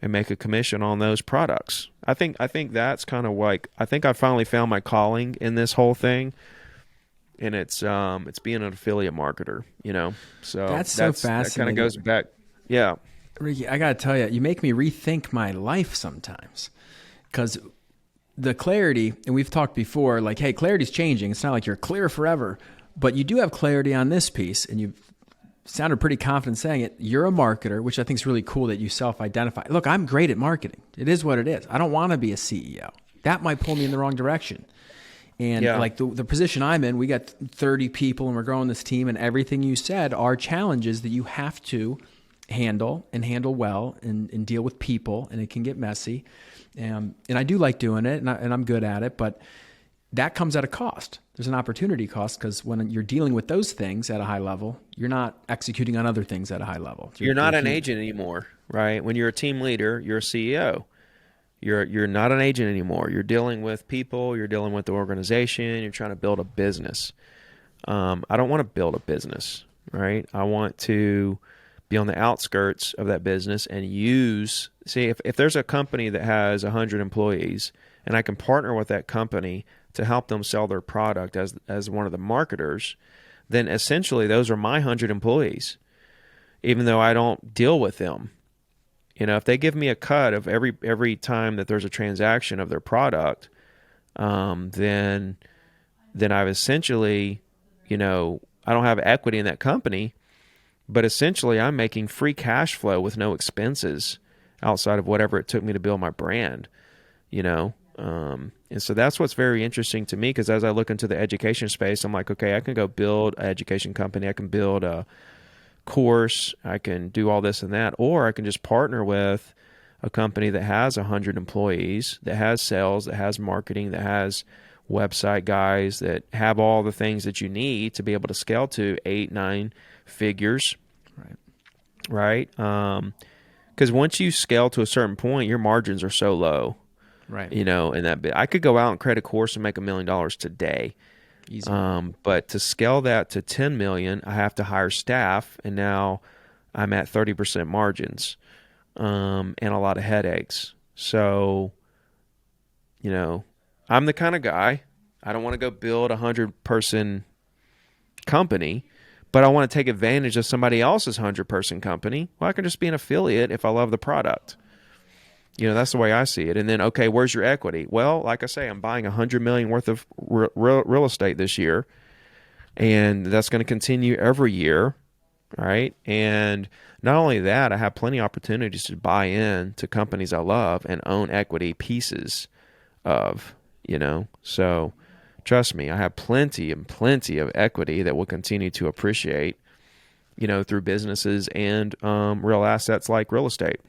and make a commission on those products. I think that's kind of like, I think I finally found my calling in this whole thing, and it's being an affiliate marketer, So that's so fascinating. That kind of goes back. Yeah. Ricky, I got to tell you, you make me rethink my life sometimes, because the clarity, and we've talked before, like, hey, clarity's changing. It's not like you're clear forever, but you do have clarity on this piece, and you've sounded pretty confident saying it. You're a marketer, which I think is really cool that you self-identify. Look, I'm great at marketing. It is what it is. I don't want to be a CEO. That might pull me in the wrong direction. And like the position I'm in, we got 30 people and we're growing this team, and everything you said are challenges that you have to handle well and deal with people, and it can get messy. And I do like doing it, and I'm good at it, but that comes at a cost. There's an opportunity cost, because when you're dealing with those things at a high level, you're not executing on other things at a high level. You're not an agent anymore, right? When you're a team leader, you're a CEO. You're not an agent anymore. You're dealing with people. You're dealing with the organization. You're trying to build a business. I don't want to build a business, right? I want to be on the outskirts of that business and if there's a company that has 100 employees and I can partner with that company to help them sell their product as one of the marketers, then essentially those are my 100 employees, even though I don't deal with them. If they give me a cut of every time that there's a transaction of their product, then I've essentially, I don't have equity in that company, but essentially I'm making free cash flow with no expenses outside of whatever it took me to build my brand, and so that's what's very interesting to me, because as I look into the education space, I'm like, okay, I can go build an education company. I can build a course. I can do all this and that, or I can just partner with a company that has 100 employees, that has sales, that has marketing, that has website guys, that have all the things that you need to be able to scale to 8-9 figures, right? Because once you scale to a certain point, your margins are so low, right? In that bit, I could go out and create a course and make $1 million today. Easy. But to scale that to 10 million, I have to hire staff, and now I'm at 30% margins, and a lot of headaches. So, I'm the kind of guy, I don't want to go build 100-person company, but I want to take advantage of somebody else's 100-person company. Well, I can just be an affiliate if I love the product. That's the way I see it. And then, okay, where's your equity? Well, like I say, I'm buying $100 million worth of real estate this year, and that's going to continue every year. right? And not only that, I have plenty of opportunities to buy in to companies I love and own equity pieces of, So trust me, I have plenty and plenty of equity that will continue to appreciate, through businesses and real assets like real estate.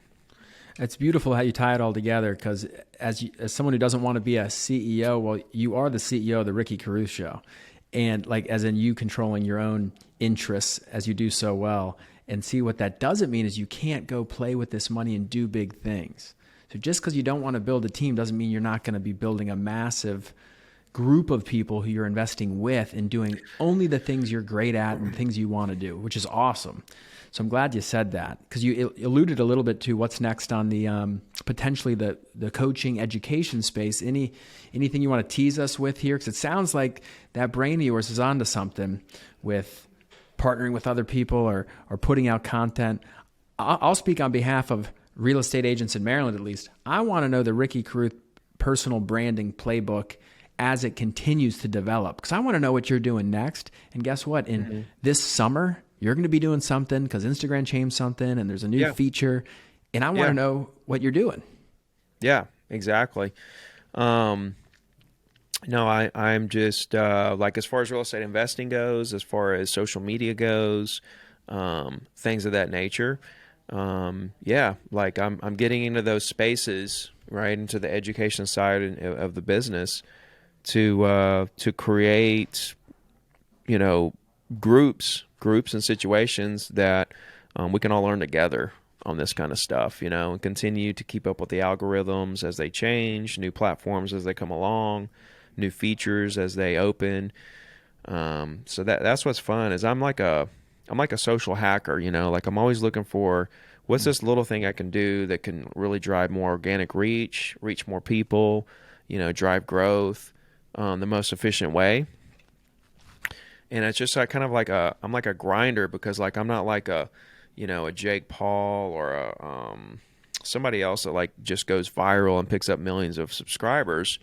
It's beautiful how you tie it all together because as someone who doesn't want to be a CEO, well, you are the CEO of the Ricky Carruth Show. And like, as in you controlling your own interests as you do so well. And see, what that doesn't mean is you can't go play with this money and do big things. So just because you don't want to build a team doesn't mean you're not going to be building a massive group of people who you're investing with and doing only the things you're great at and the things you want to do, which is awesome. So I'm glad you said that because you alluded a little bit to what's next on the potentially the coaching education space. Anything you want to tease us with here? Because it sounds like that brain of yours is onto something with partnering with other people or putting out content. I'll speak on behalf of real estate agents in Maryland, at least. I want to know the Ricky Carruth personal branding playbook as it continues to develop because I want to know what you're doing next. And guess what? In this summer, you're going to be doing something because Instagram changed something and there's a new feature. And I want to know what you're doing. Yeah, exactly. No, I'm just like as far as real estate investing goes, as far as social media goes, things of that nature. Like I'm getting into those spaces, right, into the education side of the business to create, groups and situations that we can all learn together on this kind of stuff, and continue to keep up with the algorithms as they change, new platforms as they come along, new features as they open. So that's what's fun is I'm like a social hacker, like I'm always looking for what's this little thing I can do that can really drive more organic reach more people, drive growth, the most efficient way. And it's just like I'm like a grinder because like I'm not like a Jake Paul or a somebody else that like just goes viral and picks up millions of subscribers.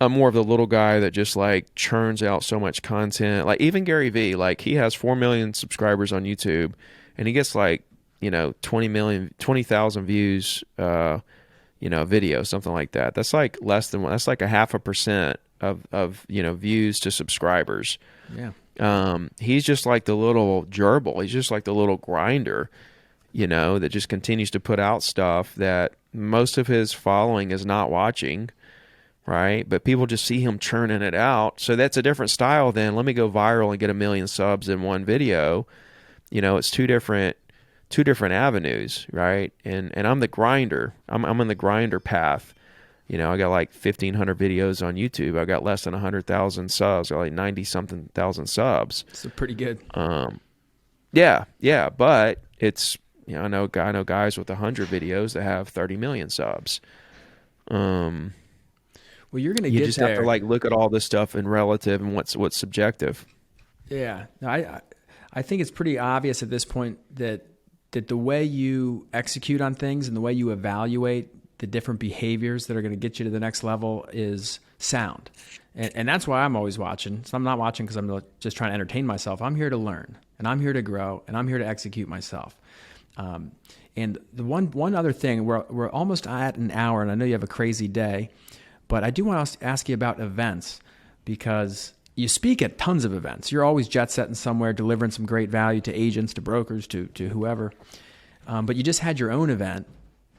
I'm more of the little guy that just like churns out so much content. Like even Gary Vee, like he has 4 million subscribers on YouTube and he gets like, 20,000 views, video, something like that. That's like that's like a 0.5% of views to subscribers. Yeah. He's just like the little gerbil. He's just like the little grinder, that just continues to put out stuff that most of his following is not watching, right? But people just see him churning it out. So that's a different style than let me go viral and get 1 million subs in one video. It's two different avenues, right? And I'm the grinder. I'm in the grinder path. I got like 1,500 videos on YouTube. I got less than 100,000 subs. I got like 90 something thousand subs. So pretty good. Yeah. But it's, I know guys with 100 videos that have 30 million subs. Well, you're going to you get just there. have to like look at all this stuff in relative and what's subjective. Yeah. No, I think it's pretty obvious at this point that the way you execute on things and the way you evaluate the different behaviors that are going to get you to the next level is sound. And that's why I'm always watching. So I'm not watching because I'm just trying to entertain myself. I'm here to learn and I'm here to grow and I'm here to execute myself. And the one other thing, we're almost at an hour and I know you have a crazy day, but I do want to ask you about events because you speak at tons of events. You're always jet setting somewhere, delivering some great value to agents, to brokers, to whoever. But you just had your own event.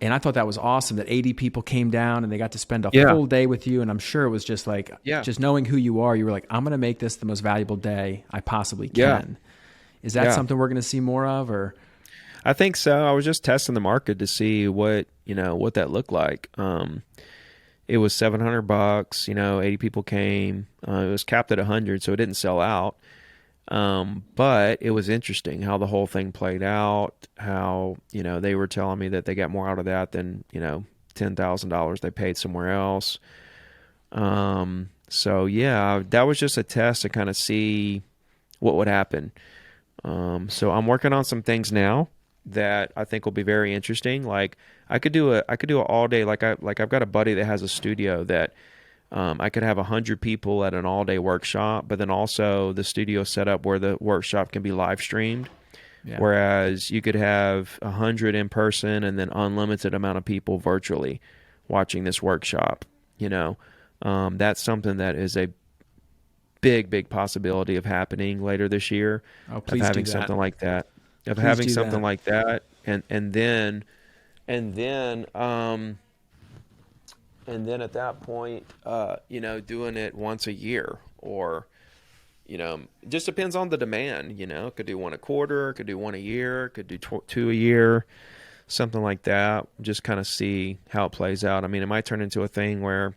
And I thought that was awesome that 80 people came down and they got to spend a full day with you. And I'm sure it was just like, just knowing who you are, you were like, I'm going to make this the most valuable day I possibly can. Is that something we're going to see more of? Or I think so. I was just testing the market to see what that looked like. It was $700, 80 people came. It was capped at 100, so it didn't sell out. But it was interesting how the whole thing played out, how, they were telling me that they got more out of that than, $10,000 they paid somewhere else. So yeah, that was just a test to kind of see what would happen. So I'm working on some things now that I think will be very interesting. Like I could do an all day, like I've got a buddy that has a studio that, I could have 100 people at an all-day workshop, but then also the studio set up where the workshop can be live streamed. Yeah. Whereas you could have 100 in person and then unlimited amount of people virtually watching this workshop. That's something that is a big possibility of happening later this year. Oh, please of having do that. something like that. Of Please having do something that. like that, and then at that point, doing it once a year, or it just depends on the demand. Could do one a quarter, could do one a year, could do two a year, something like that. Just kind of see how it plays out. I mean, it might turn into a thing where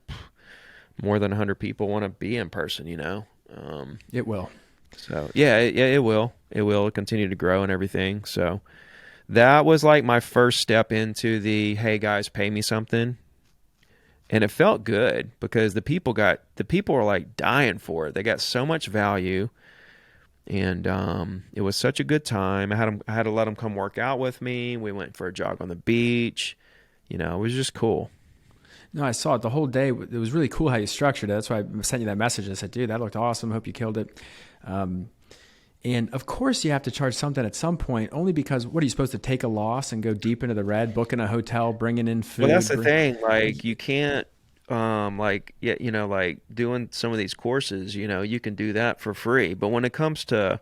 more than 100 people want to be in person. It will. So yeah, it will. It will continue to grow and everything. So that was like my first step into the, hey guys, pay me something. And it felt good because the people were like dying for it. They got so much value, and it was such a good time. I had to let them come work out with me. We went for a jog on the beach. It was just cool. No, I saw it the whole day. It was really cool how you structured it. That's why I sent you that message. I said, dude, that looked awesome. Hope you killed it. And of course you have to charge something at some point, only because what are you supposed to take a loss and go deep into the red, booking a hotel, bringing in food? Well, that's the thing. Like you can't, like doing some of these courses, you can do that for free. But when it comes to,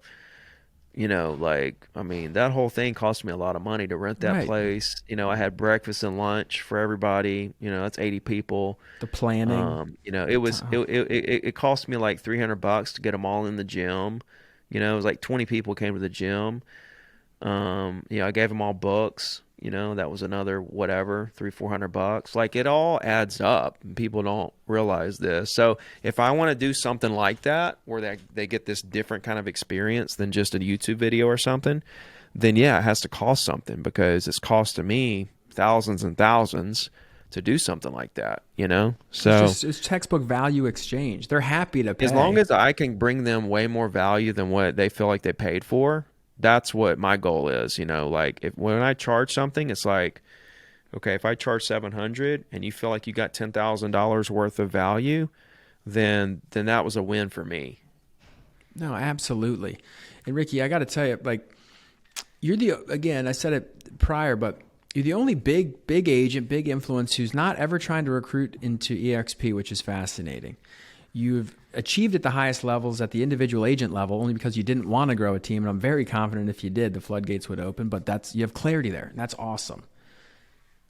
that whole thing cost me a lot of money to rent that Right. place. I had breakfast and lunch for everybody. That's 80 people. The planning. It cost me like $300 to get them all in the gym. It was like 20 people came to the gym. I gave them all books. That was another whatever, $300-400. Like it all adds up, and people don't realize this. So if I want to do something like that, where they get this different kind of experience than just a YouTube video or something, then yeah, it has to cost something, because it's costing me thousands and thousands to do something like that. So It's textbook value exchange. They're happy to pay. as long as I can bring them way more value than what they feel like they paid for, that's what my goal is. Like when I charge something, it's like, okay, if I charge $700 and you feel like you got $10,000 worth of value, then that was a win for me. No, absolutely. And Ricky, I got to tell you, like, again, I said it prior, but you're the only big agent, big influence who's not ever trying to recruit into EXP, which is fascinating. You've achieved at the highest levels at the individual agent level only because you didn't want to grow a team. And I'm very confident if you did, the floodgates would open, but you have clarity there. And that's awesome.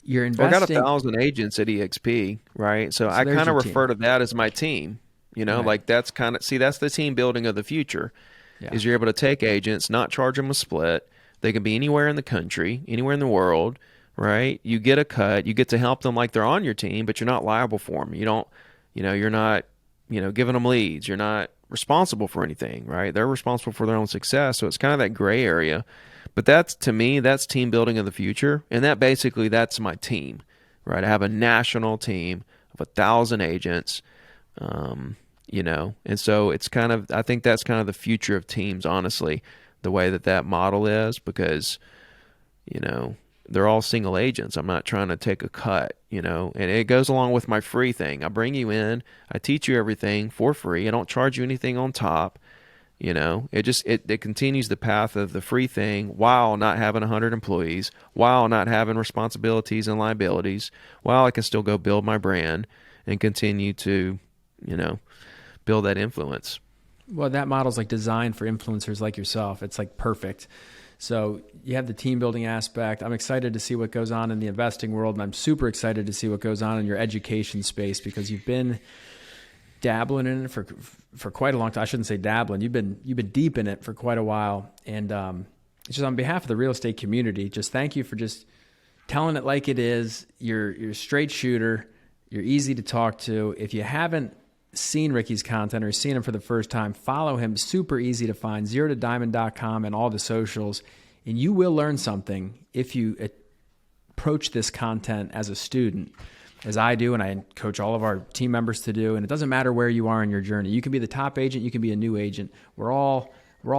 You're investing. Well, I got 1,000 agents at EXP, right? So I kind of refer to that as my team. Right. Like that's that's the team building of the future. Yeah. Is you're able to take agents, not charge them a split. They can be anywhere in the country, anywhere in the world, right? You get a cut. You get to help them like they're on your team, but you're not liable for them. You don't, you're not, giving them leads. You're not responsible for anything, right? They're responsible for their own success. So it's kind of that gray area. But to me, that's team building of the future. And that's my team, right? I have a national team of 1,000 agents, and so it's I think that's kind of the future of teams, honestly, the way that model is, because, they're all single agents. I'm not trying to take a cut, and it goes along with my free thing. I bring you in, I teach you everything for free. I don't charge you anything on top. It continues the path of the free thing while not having 100 employees, while not having responsibilities and liabilities, while I can still go build my brand and continue to, build that influence. Well, that model's like designed for influencers like yourself. It's like perfect. So you have the team building aspect. I'm excited to see what goes on in the investing world, and I'm super excited to see what goes on in your education space, because you've been dabbling in it for quite a long time. I shouldn't say dabbling. You've been deep in it for quite a while. And just on behalf of the real estate community, just thank you for just telling it like it is. You're a straight shooter. You're easy to talk to. If you haven't seen Ricky's content or seen him for the first time, follow him. Super easy to find. ZeroToDiamond.com and all the socials. And you will learn something if you approach this content as a student, as I do, and I coach all of our team members to do. And it doesn't matter where you are in your journey. You can be the top agent. You can be a new agent. We're all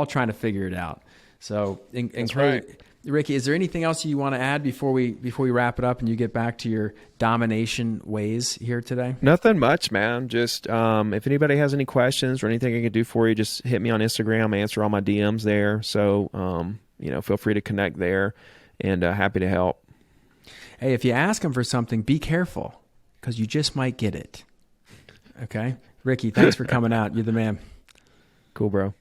trying to figure it out. So That's right. Ricky, is there anything else you want to add before we wrap it up and you get back to your domination ways here today? Nothing much, man. Just if anybody has any questions or anything I can do for you, just hit me on Instagram. I answer all my DMs there. So, feel free to connect there, and happy to help. Hey, if you ask them for something, be careful because you just might get it. Okay? Ricky, thanks for coming out. You're the man. Cool, bro.